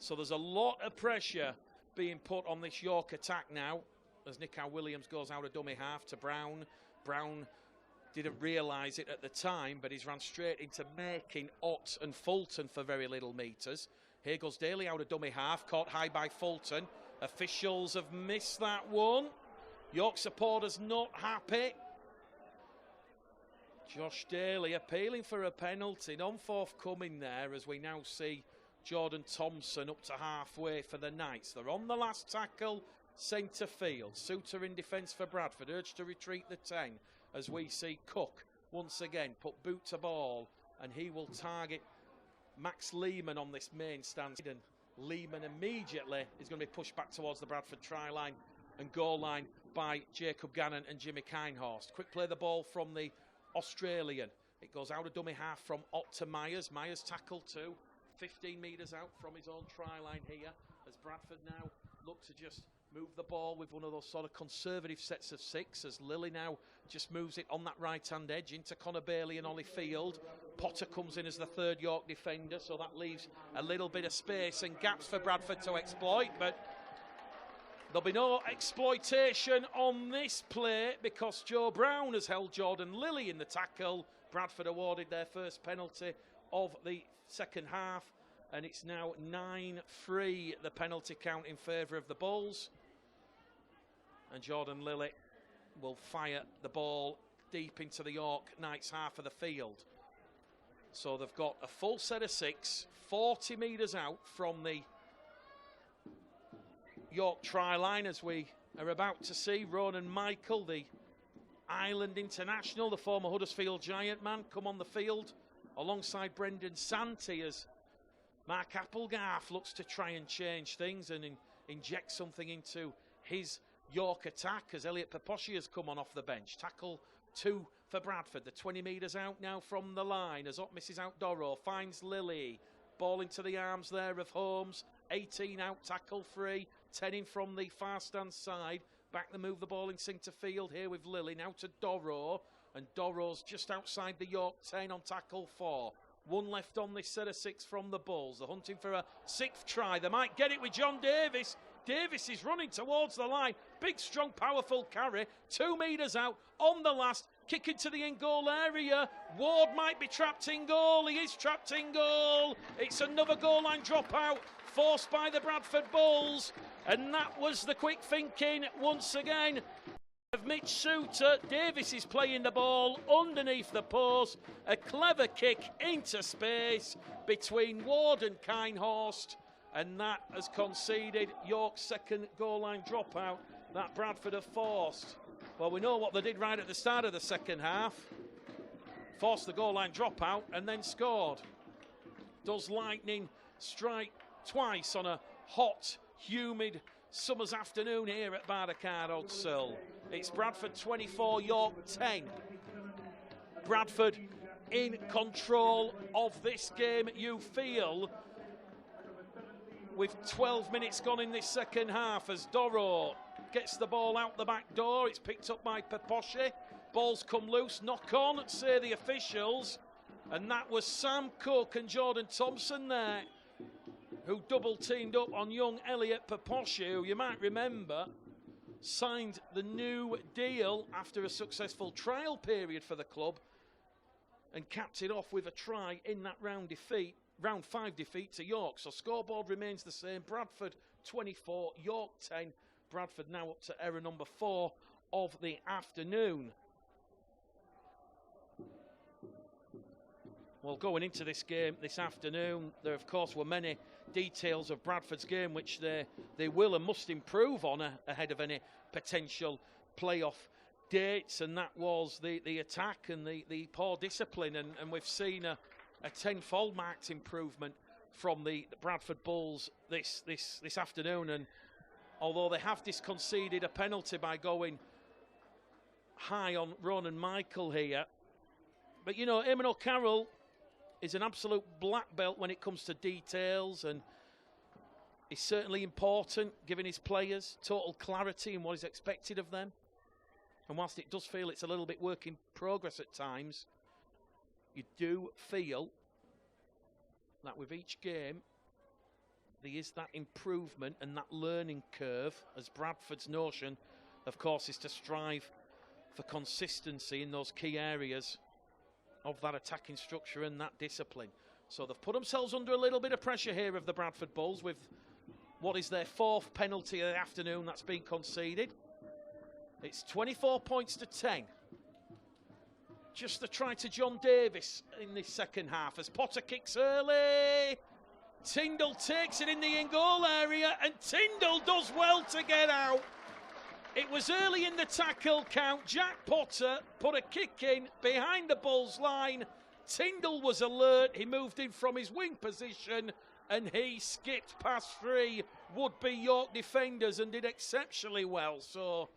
So there's a lot of pressure being put on this York attack now as Nico Williams goes out of dummy half to Brown. Brown didn't realise it at the time, but he's ran straight into Makin, Ott and Fulton for very little metres. Here goes Daly out of dummy half, caught high by Fulton. Officials have missed that one. York supporters not happy. Josh Daly appealing for a penalty, non-forthcoming there as we now see Jordan Thompson up to halfway for the Knights. They're on the last tackle, centre field. Suter in defence for Bradford, urged to retreat the 10 as we see Cook once again put boot to ball, and he will target Max Lehman on this main stand. And Lehman immediately is going to be pushed back towards the Bradford try line and goal line by Jacob Gannon and Jimmy Kinehorst. Quick play the ball from the Australian. It goes out of dummy half from Ott to Myers. Myers tackled too, 15 metres out from his own try line here as Bradford now look to just move the ball with one of those sort of conservative sets of 6 as Lily now just moves it on that right-hand edge into Connor Bailey and Ollie Field. Potter comes in as the third York defender, so that leaves a little bit of space and gaps for Bradford to exploit, but there'll be no exploitation on this play because Joe Brown has held Jordan Lilly in the tackle. Bradford awarded their first penalty of the second half, and it's now 9-3, the penalty count in favour of the Bulls. And Jordan Lilly will fire the ball deep into the York Knights half of the field. So they've got a full set of 6, 40 metres out from the York try line, as we are about to see Ronan Michael, the Ireland international, the former Huddersfield Giant man, come on the field alongside Brendan Santee as Mark Applegarth looks to try and change things and inject something into his York attack as Elliot Paposhi has come on off the bench. Tackle 2 for Bradford. The 20 metres out now from the line as up misses out Doro, finds Lily. Ball into the arms there of Holmes. 18 out, tackle 3. 10 in from the far stand side. Back to move the ball in centre field here with Lily. Now to Doro. And Doro's just outside the York 10 on tackle 4. 1 left on this set of 6 from the Bulls. They're hunting for a 6th try. They might get it with John Davis. Davis is running towards the line. Big, strong, powerful carry. 2 metres out on the last. Kick into the in-goal area. Ward might be trapped in goal. He is trapped in goal. It's another goal line dropout forced by the Bradford Bulls. And that was the quick thinking once again of Mitch Suter. Davis is playing the ball underneath the post. A clever kick into space between Ward and Kinehorst. And that has conceded York's second goal line dropout that Bradford have forced. Well, we know what they did right at the start of the second half. Forced the goal line dropout and then scored. Does lightning strike twice on a hot, humid summer's afternoon here at Barnacard Odsell? It's Bradford 24, York 10. Bradford in control of this game, you feel, with 12 minutes gone in this second half as Doro gets the ball out the back door. It's picked up by Paposhi. Ball's come loose, knock on, say the officials. And that was Sam Cook and Jordan Thompson there, who double teamed up on young Elliot Paposhi, who you might remember signed the new deal after a successful trial period for the club and capped it off with a try in that round 5 defeat to York. So scoreboard remains the same. Bradford 24, York 10. Bradford now up to error number 4 of the afternoon. Well, going into this game this afternoon, there of course were many details of Bradford's game which they will and must improve on ahead of any potential playoff dates, and that was the attack and the poor discipline, and we've seen a tenfold marked improvement from the Bradford Bulls this afternoon. And although they have disconceded a penalty by going high on Ronan Michael here, but you know, Eamon O'Carroll is an absolute black belt when it comes to details, and he's certainly important, giving his players total clarity in what is expected of them. And whilst it does feel it's a little bit work in progress at times, you do feel that with each game there is that improvement and that learning curve, as Bradford's notion, of course, is to strive for consistency in those key areas of that attacking structure and that discipline. So they've put themselves under a little bit of pressure here of the Bradford Bulls with what is their 4th penalty of the afternoon that's been conceded. It's 24 points to 10. Just the try to John Davis in this second half as Potter kicks early. Tyndall takes it in the in-goal area, and Tyndall does well to get out. It was early in the tackle count. Jack Potter put a kick in behind the Bulls line. Tyndall was alert. He moved in from his wing position and he skipped past 3 would-be York defenders and did exceptionally well. So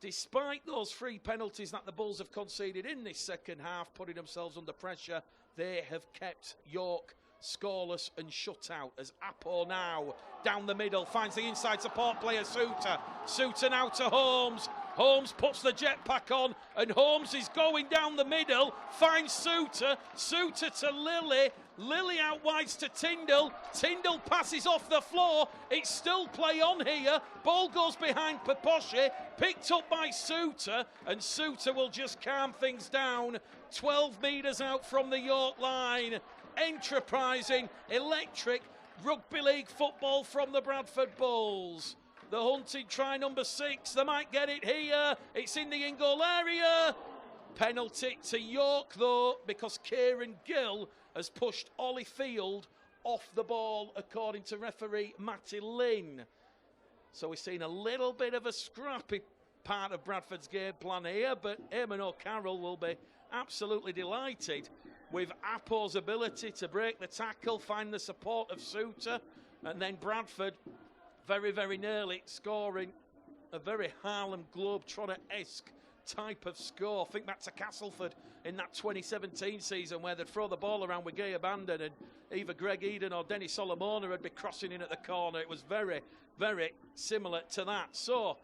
despite those 3 penalties that the Bulls have conceded in this second half, putting themselves under pressure, they have kept York scoreless and shut out as Apo now down the middle finds the inside support player Suter. Suter now to Holmes. Holmes puts the jetpack on and Holmes is going down the middle, finds Suter. Suter to Lilly. Lilly out wide to Tyndall. Tyndall passes off the floor. It's still play on here. Ball goes behind Peposche, picked up by Suter, and Suter will just calm things down. 12 metres out from the York line. Enterprising, electric rugby league football from the Bradford Bulls. The hunted try number 6. They might get it here. It's in the in-goal area. Penalty to York though, because Kieran Gill has pushed Ollie Field off the ball, according to referee Matty Lynn. So we've seen a little bit of a scrappy part of Bradford's game plan here, but Eamon O'Carroll will be absolutely delighted with Apo's ability to break the tackle, find the support of Suter, and then Bradford very, very nearly scoring a very Harlem Globetrotter-esque type of score. Think back to Castleford in that 2017 season where they'd throw the ball around with gay abandon and either Greg Eden or Dennis Solomona would be crossing in at the corner. It was very, very similar to that. So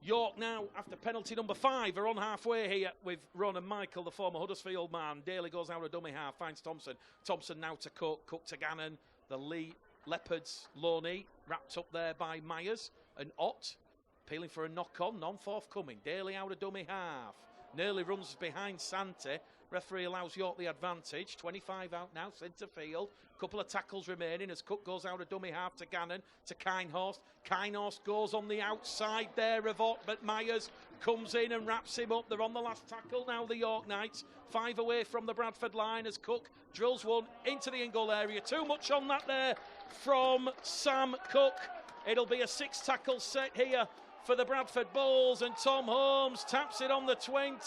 York now, after penalty number 5, are on halfway here with Ronan Michael, the former Huddersfield man. Daly goes out of dummy half, finds Thompson. Thompson now to Cook, Cook to Gannon. The Lee Leopards Loney wrapped up there by Myers and Ott. Appealing for a knock-on, non-forthcoming. Daly out of dummy half. Nearly runs behind Sante. Referee allows York the advantage. 25 out now, centre field. Couple of tackles remaining as Cook goes out of dummy half to Gannon, to Kinehorst. Kinehorst goes on the outside there of Ott, but Myers comes in and wraps him up. They're on the last tackle now, the York Knights. 5 away from the Bradford line as Cook drills one into the in-goal area. Too much on that there from Sam Cook. It'll be a 6-tackle set here for the Bradford Bulls, and Tom Holmes taps it on the 20,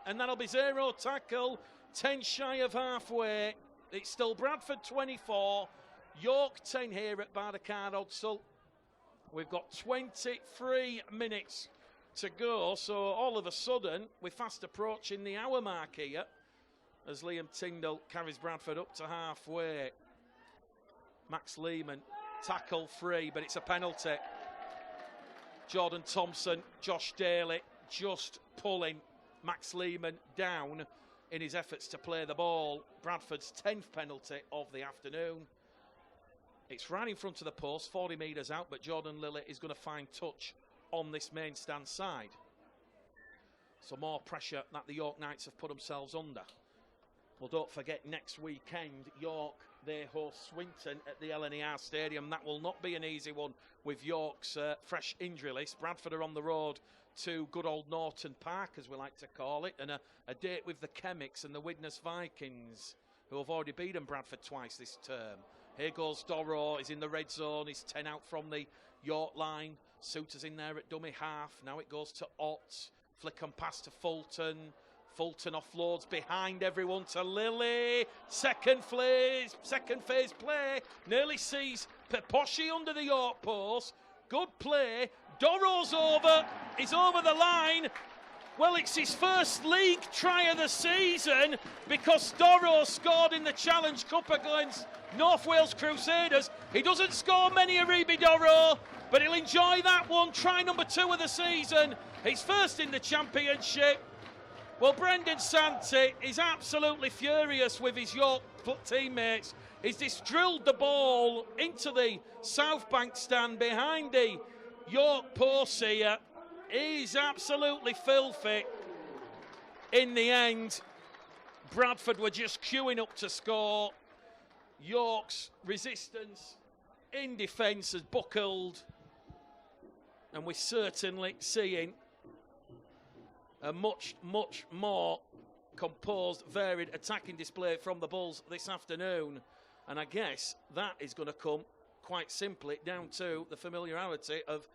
and that'll be 0 tackle, 10 shy of halfway. It's still Bradford 24, York 10 here at Barnacard Odsal. We've got 23 minutes to go, so all of a sudden we're fast approaching the hour mark here as Liam Tyndall carries Bradford up to halfway. Max Lehman, tackle free, but it's a penalty. Jordan Thompson, Josh Daly just pulling Max Lehman down in his efforts to play the ball. Bradford's 10th penalty of the afternoon. It's right in front of the post, 40 metres out, but Jordan Lilly is going to find touch on this main stand side. So more pressure that the York Knights have put themselves under. Well, don't forget, next weekend, York, they host Swinton at the LNER Stadium. That will not be an easy one with York's fresh injury list. Bradford are on the road to good old Norton Park, as we like to call it, and a date with the Chemics and the Widnes Vikings, who have already beaten Bradford twice this term. Here goes Doro, he's in the red zone, he's 10 out from the York line. Suter's in there at dummy half. Now it goes to Ott. Flick and pass to Fulton. Fulton offloads behind everyone to Lilly. Second phase play. Nearly sees Peposche under the York post. Good play. Doro's over. He's over the line. Well, it's his first league try of the season because Doro scored in the Challenge Cup against North Wales Crusaders. He doesn't score many, Aribi Doro, but he'll enjoy that one. Try number 2 of the season. He's first in the championship. Well, Brendan Sante is absolutely furious with his York teammates. He's just drilled the ball into the South Bank stand behind the York post here. He's absolutely filthy. In the end, Bradford were just queuing up to score. York's resistance in defence has buckled, and we're certainly seeing a much, much more composed, varied attacking display from the Bulls this afternoon. And I guess that is going to come quite simply down to the familiarity of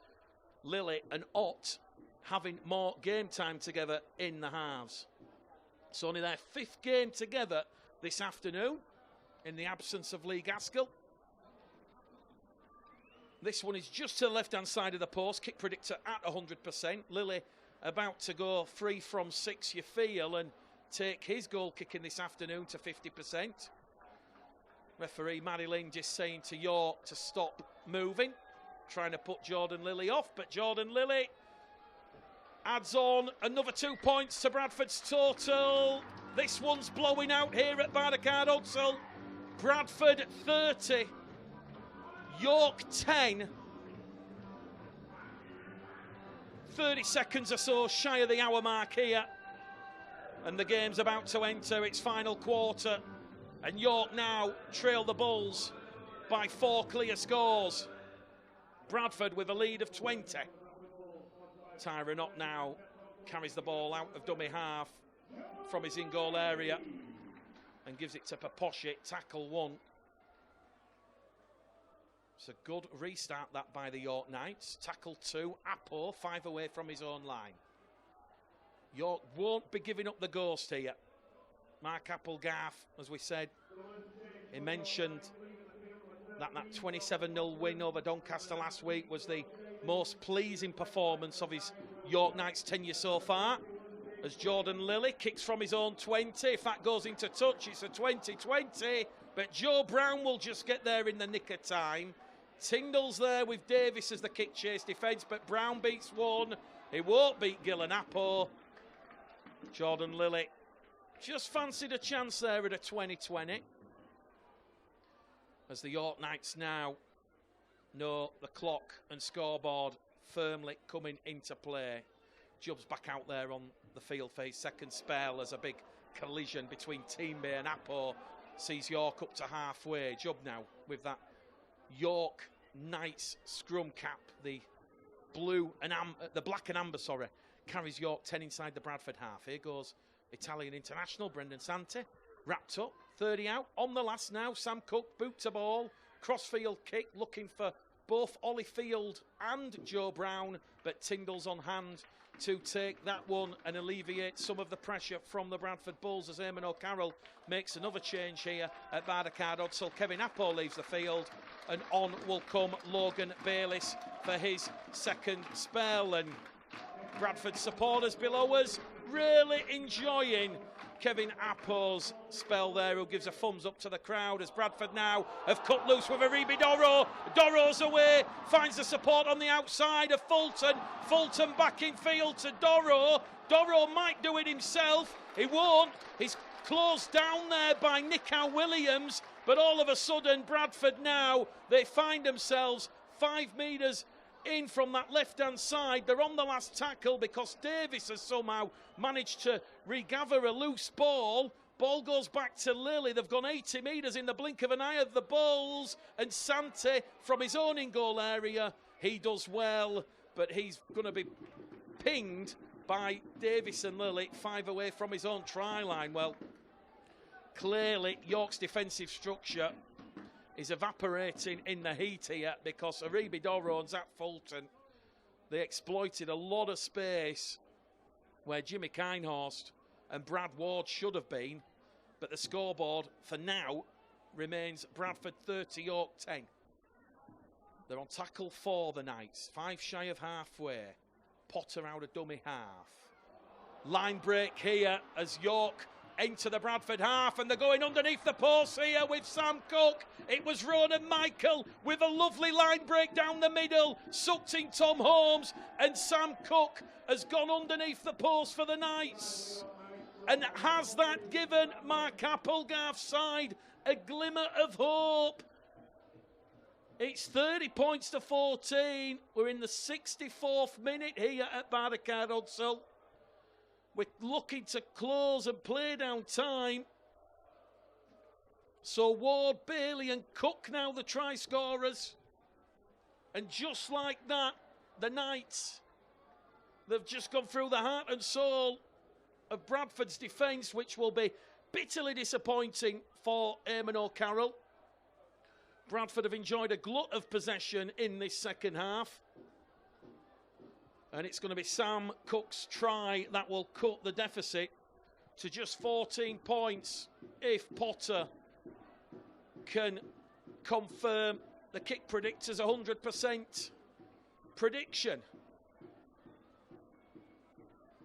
Lilly and Ott having more game time together in the halves. It's only their 5th game together this afternoon in the absence of Lee Gaskell. This one is just to the left-hand side of the post. Kick predictor at 100%. Lilly about to go 3 from 6, you feel, and take his goal kicking this afternoon to 50%. Referee Madeline just saying to York to stop moving, trying to put Jordan Lilly off, but Jordan Lilly adds on another 2 points to Bradford's total. This one's blowing out here at Barnacard Hudsall. Bradford 30, York 10. 30 seconds or so shy of the hour mark here. And the game's about to enter its final quarter. And York now trail the Bulls by 4 clear scores. Bradford with a lead of 20. Tyron Ott now carries the ball out of dummy half from his in-goal area and gives it to Paposhik. Tackle 1. It's a good restart that by the York Knights. Tackle 2, Apo, 5 away from his own line. York won't be giving up the ghost here. Mark Applegarth, as we said, he mentioned that 27-0 win over Doncaster last week was the most pleasing performance of his York Knights tenure so far. As Jordan Lilly kicks from his own 20, if that goes into touch, it's a 20-20, but Joe Brown will just get there in the nick of time. Tyndall's there with Davis as the kick chase defence, but Brown beats one. He won't beat Gillan Apo. Jordan Lilly just fancied a chance there at a 20-20. As the York Knights now know the clock and scoreboard firmly coming into play. Jubb's back out there on the field for his second spell as a big collision between Team Bay and Apo sees York up to halfway. Jubb now with that York Knights scrum cap, the black and amber, carries York 10 inside the Bradford half. Here goes Italian international Brendan Santi, wrapped up, 30 out, on the last now, Sam Cook, boot to ball, crossfield kick, looking for both Ollie Field and Joe Brown, but Tyndall's on hand to take that one and alleviate some of the pressure from the Bradford Bulls as Eamon O'Carroll makes another change here at Barnacard Hudsall. Kevin Apo leaves the field and on will come Logan Bayliss for his second spell. And Bradford supporters below us really enjoying Kevin Apo's spell there, who gives a thumbs up to the crowd as Bradford now have cut loose with Aribi Doro. Doro's away, finds the support on the outside of Fulton. Fulton back in field to Doro. Doro might do it himself. He won't. He's closed down there by Nicow Williams. But all of a sudden, Bradford now, they find themselves 5 metres in from that left-hand side. They're on the last tackle because Davis has somehow managed to regather a loose ball. Ball goes back to Lilly. They've gone 80 metres in the blink of an eye of the Bulls. And Santi from his own in-goal area, he does well, but he's going to be pinged by Davis and Lilly, 5 away from his own try line. Well, clearly York's defensive structure is evaporating in the heat here because Aribi Doro and Zach Fulton, they exploited a lot of space where Jimmy Kinehorst and Brad Ward should have been, but the scoreboard for now remains Bradford 30, York 10. They're on tackle 4, the Knights, 5 shy of halfway. Potter out of dummy half. Line break here as York enter the Bradford half, and they're going underneath the post here with Sam Cook. It was Ronan Michael with a lovely line break down the middle, sucked in Tom Holmes, and Sam Cook has gone underneath the post for the Knights. And has that given Mark Applegarth's side a glimmer of hope? It's 30 points to 14. We're in the 64th minute here at Barnacard Hudsall. We're looking to close and play down time. So Ward, Bailey and Cook now the try scorers. And just like that, the Knights, they've just gone through the heart and soul of Bradford's defence, which will be bitterly disappointing for Eamon O'Carroll. Bradford have enjoyed a glut of possession in this second half. And it's going to be Sam Cook's try that will cut the deficit to just 14 points if Potter can confirm the kick predictor's 100% prediction.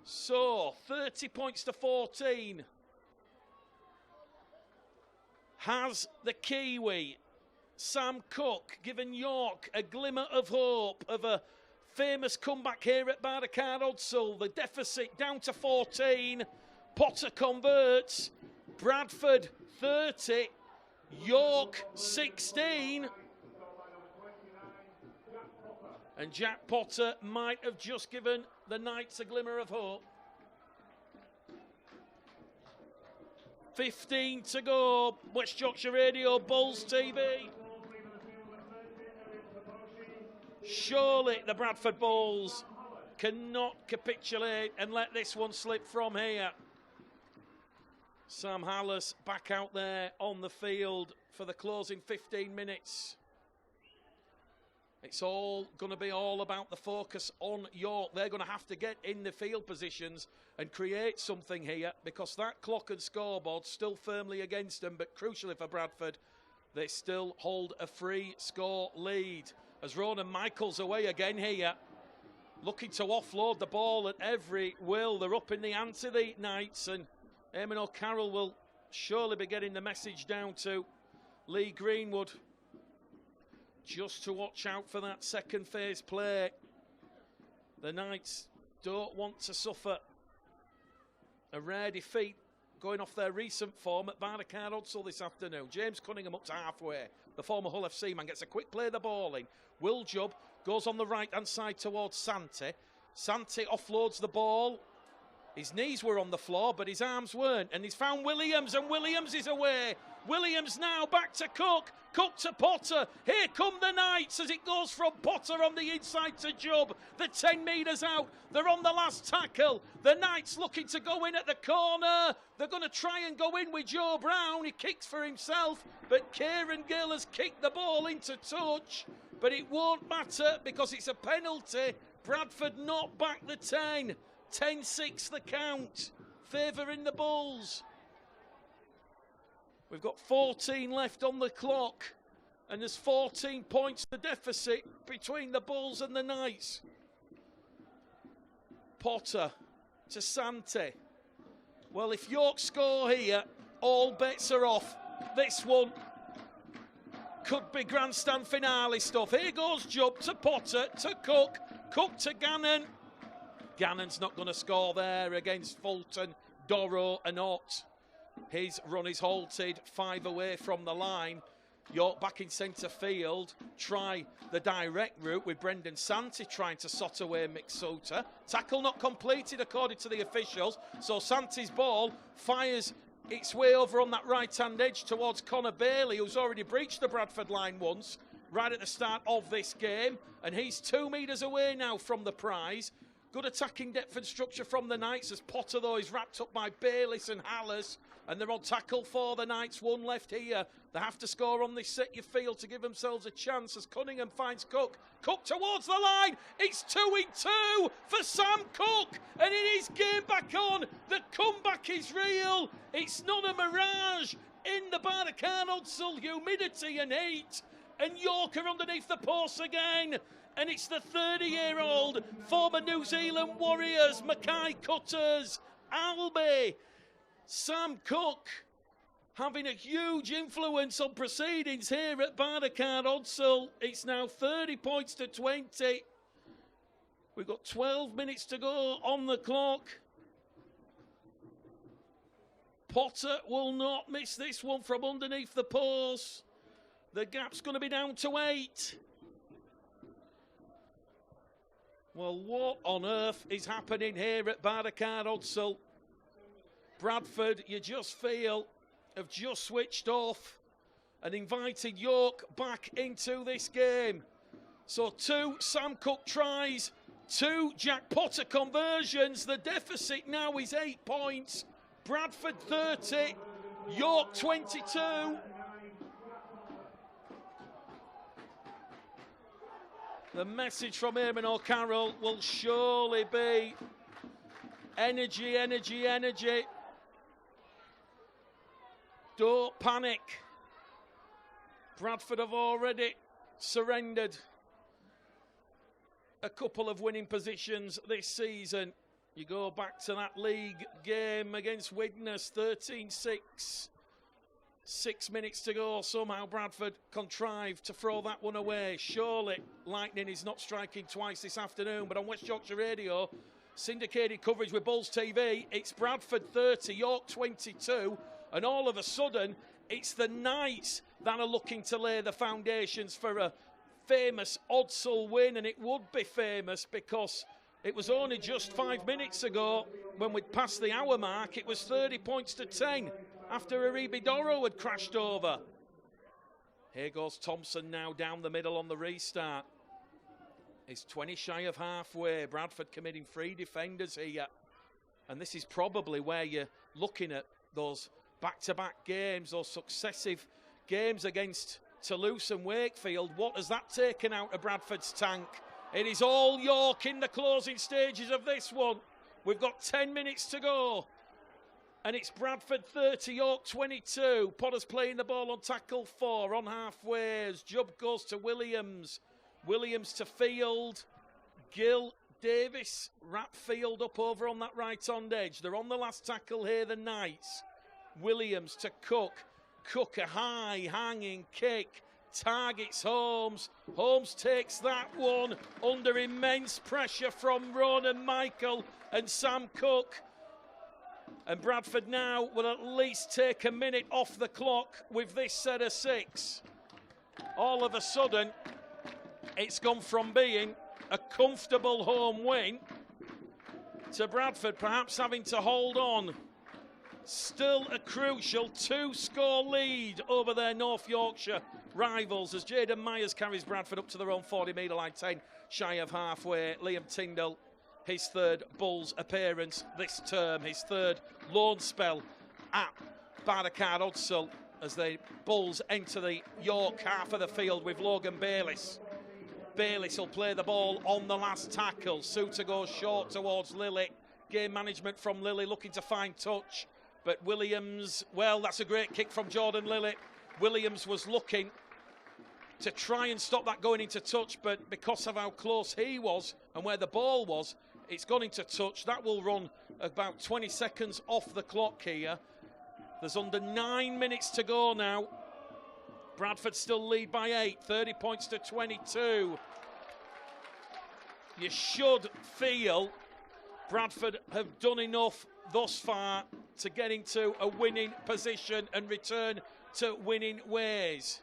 So, 30 points to 14. Has the Kiwi, Sam Cook, given York a glimmer of hope of a famous comeback here at Barricade Odsall? The deficit down to 14. Potter converts. Bradford 30. York 16. And Jack Potter might have just given the Knights a glimmer of hope. 15 to go. West Yorkshire Radio, Bulls TV. Surely the Bradford Bulls cannot capitulate and let this one slip from here. Sam Hallis back out there on the field for the closing 15 minutes. It's all going to be all about the focus on York. They're going to have to get in the field positions and create something here, because that clock and scoreboard still firmly against them. But crucially for Bradford, they still hold a free score lead. As Ronan Michaels away again here, looking to offload the ball at every will. They're up in the ante, the Knights, and Eamon O'Carroll will surely be getting the message down to Lee Greenwood just to watch out for that second phase play. The Knights don't want to suffer a rare defeat going off their recent form at Barricade Odsall this afternoon. James Cunningham up to halfway. The former Hull FC man gets a quick play the ball in. Will Jubb goes on the right-hand side towards Santi. Santi offloads the ball. His knees were on the floor, but his arms weren't. And he's found Williams, and Williams is away. Williams now back to Cook. Cook to Potter. Here come the Knights as it goes from Potter on the inside to Jubb. The 10 metres out. They're on the last tackle. The Knights looking to go in at the corner. They're going to try and go in with Joe Brown. He kicks for himself, but Kieran Gill has kicked the ball into touch. But it won't matter because it's a penalty. Bradford not back the 10. 10-6 the count, favouring the Bulls. We've got 14 left on the clock, and there's 14 points the deficit between the Bulls and the Knights. Potter to Santi. Well, if York score here, all bets are off. This one could be grandstand finale stuff. Here goes Jubb to Potter to Cook. Cook to Gannon. Gannon's not going to score there against Fulton, Doro and Ott. His run is halted, 5 away from the line. York back in centre field. Try the direct route with Brendan Santi trying to sot away Mixota. Tackle not completed according to the officials. So Santi's ball fires its way over on that right-hand edge towards Connor Bailey, who's already breached the Bradford line once, right at the start of this game. And he's 2 metres away now from the prize. Good attacking depth and structure from the Knights as Potter, though, is wrapped up by Bayliss and Hallis. And they're on tackle for the Knights. 1 left here. They have to score on this set, you feel, to give themselves a chance as Cunningham finds Cook. Cook towards the line. It's 2-2 for Sam Cook. And it is game back on. The comeback is real. It's not a mirage. In the Barricade Odsall, humidity and heat. And York are underneath the posts again. And it's the 30-year-old former New Zealand Warriors, Mackay Cutters, Albie, Sam Cook, having a huge influence on proceedings here at Barricade Odsall. It's now 30 points to 20. We've got 12 minutes to go on the clock. Potter will not miss this one from underneath the post. The gap's going to be down to 8. Well, what on earth is happening here at Barricade Odsall? Bradford, you just feel, have just switched off and invited York back into this game. So 2 Sam Cook tries, 2 Jack Potter conversions. The deficit now is 8 points. Bradford 30, York 22. The message from Eamon O'Carroll will surely be energy, energy, energy. Don't panic. Bradford have already surrendered a couple of winning positions this season. You go back to that league game against Widnes, 13-6. 6 minutes to go. Somehow Bradford contrived to throw that one away. Surely lightning is not striking twice this afternoon, but on West Yorkshire Radio, syndicated coverage with Bulls TV, it's Bradford 30, York 22, and all of a sudden it's the Knights that are looking to lay the foundations for a famous Odsal win, and it would be famous because it was only just 5 minutes ago when we'd passed the hour mark, it was 30 points to 10 after Aribi Doro had crashed over. Here goes Thompson now down the middle on the restart. It's 20 shy of halfway. Bradford committing 3 defenders here. And this is probably where you're looking at those back-to-back games, those successive games against Toulouse and Wakefield. What has that taken out of Bradford's tank? It is all York in the closing stages of this one. We've got 10 minutes to go. And it's Bradford 30, York 22. Potter's playing the ball on tackle 4, on halfways. Jubb goes to Williams. Williams to Field. Gill, Davis, wrap Field up over on that right-hand edge. They're on the last tackle here, the Knights. Williams to Cook. Cook, a high hanging kick. Targets Holmes. Holmes takes that one under immense pressure from Ronan Michael and Sam Cook. And Bradford now will at least take a minute off the clock with this set of 6. All of a sudden, it's gone from being a comfortable home win to Bradford perhaps having to hold on. Still a crucial 2-score lead over their North Yorkshire rivals as Jaden Myers carries Bradford up to their own 40-metre line, 10 shy of halfway. Liam Tyndall, his 3rd Bulls appearance this term, his 3rd loan spell at Bardacard Odsal as the Bulls enter the York half of the field with Logan Bayliss. Bayliss will play the ball on the last tackle. Suter goes short towards Lilly. Game management from Lilly, looking to find touch. But Williams, well, that's a great kick from Jordan Lilly. Williams was looking to try and stop that going into touch, but because of how close he was and where the ball was, it's gone into touch. That will run about 20 seconds off the clock here. There's under 9 minutes to go now. Bradford still lead by 8, 30 points to 22. You should feel Bradford have done enough thus far to get into a winning position and return to winning ways.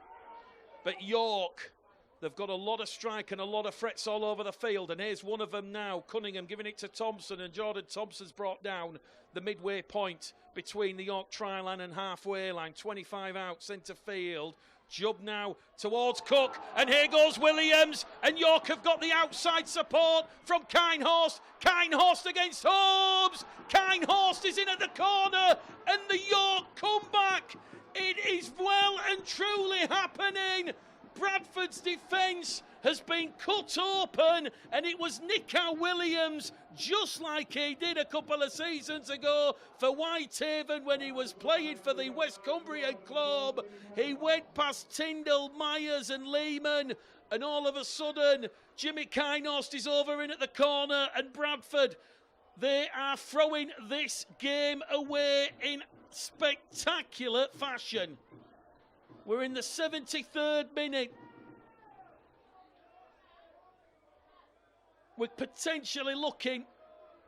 But York, they've got a lot of strike and a lot of threats all over the field, and here's one of them now. Cunningham giving it to Thompson, and Jordan Thompson's brought down the midway point between the York try line and halfway line. 25 out, centre field. Jubb now towards Cook, and here goes Williams, and York have got the outside support from Kinehorst. Kinehorst against Holmes. Kinehorst is in at the corner, and the York comeback. It is well and truly happening. Bradford's defence has been cut open, and it was Nico Williams, just like he did a couple of seasons ago for Whitehaven when he was playing for the West Cumbrian club. He went past Tyndall, Myers and Lehman, and all of a sudden Jimmy Kinehorst is over in at the corner, and Bradford, they are throwing this game away in spectacular fashion. We're in the 73rd minute. We're potentially looking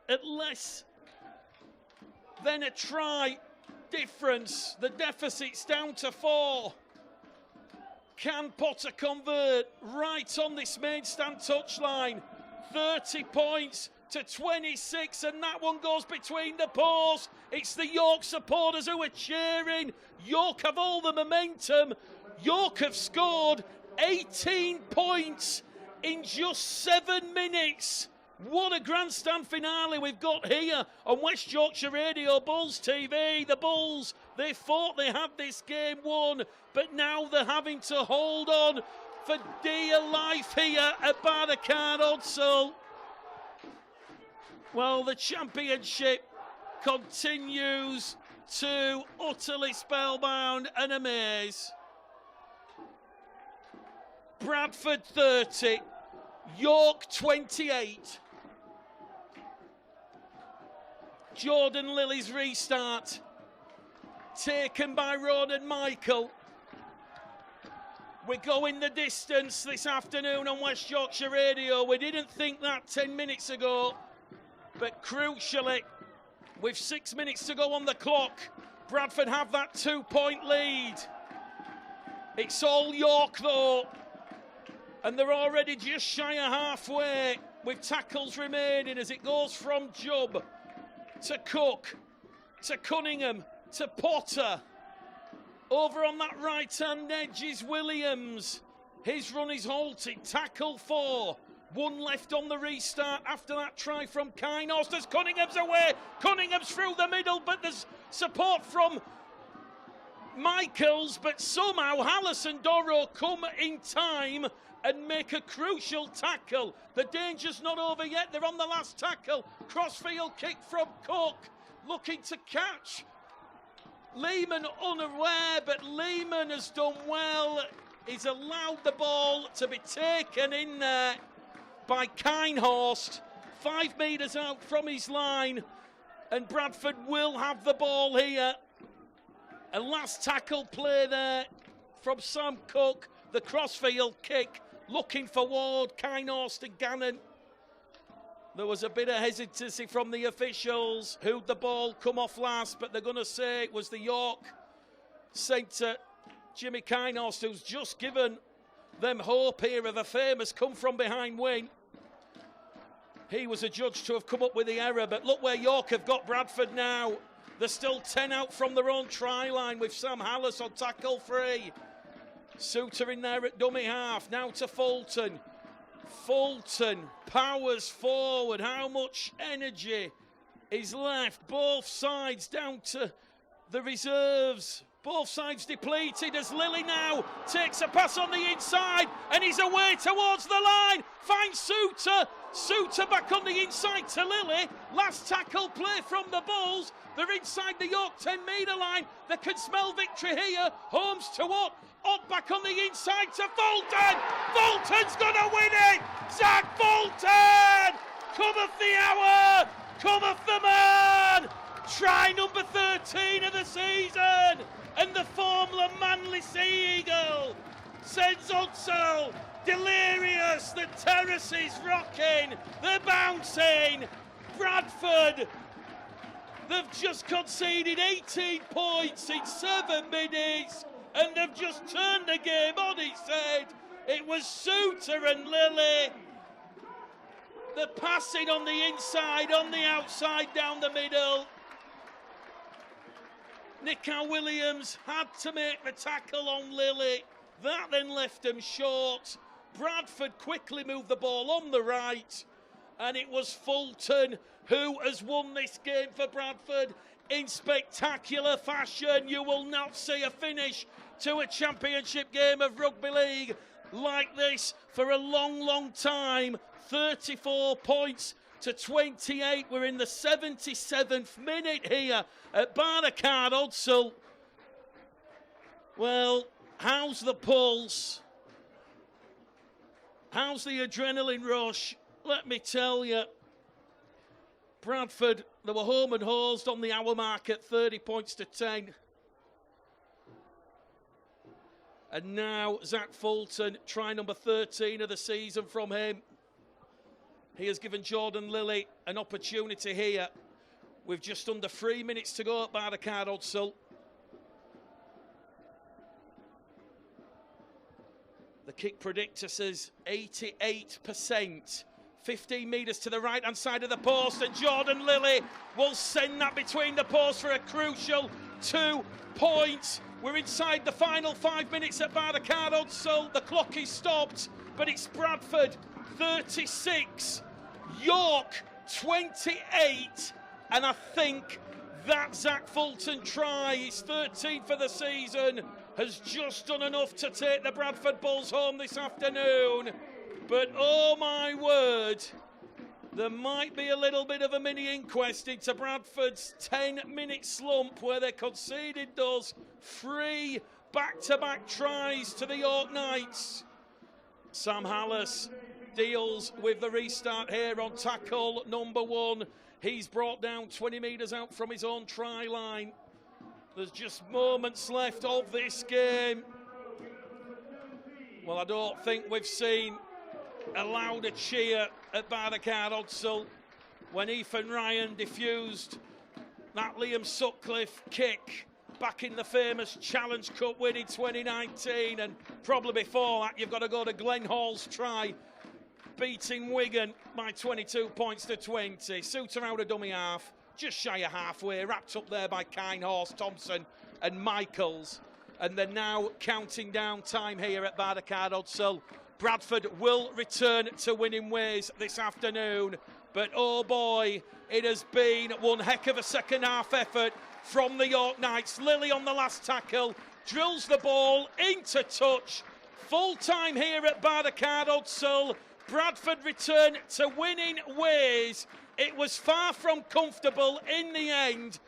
at less than a try difference. The deficit's down to 4. Can Potter convert right on this main stand touchline? 30 points to 26, and that one goes between the paws. It's the York supporters who are cheering. York have all the momentum. York have scored 18 points in just 7 minutes. What a grandstand finale we've got here on West Yorkshire Radio, Bulls TV. The Bulls, they thought they had this game won, but now they're having to hold on for dear life here at Bardacard Odsal. Well, the championship continues to utterly spellbound and amaze. Bradford 30, York 28. Jordan Lilly's restart taken by Ronan Michael. We're going the distance this afternoon on West Yorkshire Radio. We didn't think that 10 minutes ago, but crucially, with 6 minutes to go on the clock, Bradford have that 2-point lead. It's all York though, and they're already just shy of halfway with tackles remaining as it goes from Jubb to Cook to Cunningham to Potter. Over on that right-hand edge is Williams. His run is halted. Tackle 4. 1 left on the restart after that try from Kynhorst as Cunningham's away. Cunningham's through the middle, but there's support from Michaels, but somehow Hallis and Doro come in time and make a crucial tackle. The danger's not over yet. They're on the last tackle. Crossfield kick from Cook, looking to catch. Lehman unaware, but Lehman has done well. He's allowed the ball to be taken in there by Kynhorst, 5 metres out from his line, and Bradford will have the ball here. A last tackle play there from Sam Cook, the crossfield kick, looking for Ward, Kynhorst and Gannon. There was a bit of hesitancy from the officials. Who'd the ball come off last? But they're going to say it was the York centre, Jimmy Kynhorst, who's just given them hope here of a famous come from behind win. He was adjudged to have come up with the error, but look where York have got Bradford now. They're still 10 out from their own try line with Sam Hallis on tackle 3. Suter in there at dummy half. Now to Fulton. Fulton powers forward. How much energy is left? Both sides down to the reserves. Both sides depleted as Lilly now takes a pass on the inside and he's away towards the line. Finds Suter. Suter back on the inside to Lilly. Last tackle play from the Bulls. They're inside the York 10-metre line. They can smell victory here. Holmes to Ott. Ott back on the inside to Fulton. Fulton's going to win it. Zach Fulton. Cometh the hour. Cometh the man. Try number 13 of the season. And the former Manly Sea Eagle sends Unsell delirious. The terrace is rocking. They're bouncing. Bradford, they've just conceded 18 points in 7 minutes and they've just turned the game on its head. It was Suter and Lilly. The passing on the inside, on the outside, down the middle. Nico Williams had to make the tackle on Lilly. That then left them short. Bradford quickly moved the ball on the right. And it was Fulton who has won this game for Bradford in spectacular fashion. You will not see a finish to a championship game of rugby league like this for a long, long time. 34 points to 28. We're in the 77th minute here at Barnacard Odsal. Well, how's the pulse? How's the adrenaline rush? Let me tell you, Bradford, they were home and hosed on the hour mark at 30 points to 10. And now Zach Fulton, try number 13 of the season from him. He has given Jordan Lilly an opportunity here with just under 3 minutes to go at Barnacard Odsal. The kick predictor says 88%. 15 metres to the right-hand side of the post, and Jordan Lilly will send that between the posts for a crucial 2 points. We're inside the final 5 minutes at Barnacard Odsal. The clock is stopped, but it's Bradford 36, York 28, and I think that Zach Fulton try, his 13th for the season, has just done enough to take the Bradford Bulls home this afternoon. But oh my word, there might be a little bit of a mini inquest into Bradford's 10-minute slump where they conceded those 3 back-to-back tries to the York Knights. Sam Hallis deals with the restart here on tackle number 1. He's brought down 20 metres out from his own try line. There's just moments left of this game. Well, I don't think we've seen a louder cheer at Barricade Odsall when Ethan Ryan diffused that Liam Sutcliffe kick back in the famous Challenge Cup win in 2019, and probably before that you've got to go to Glenn Hall's try beating Wigan by 22 points to 20. Suter out of dummy half, just shy of halfway, wrapped up there by Kinehorse, Thompson and Michaels. And they're now counting down time here at Barricade Odsall. Bradford will return to winning ways this afternoon, but oh boy, it has been one heck of a second half effort from the York Knights. Lilly on the last tackle, drills the ball into touch. Full time here at Barricade Odsall. Bradford return to winning ways. It was far from comfortable in the end.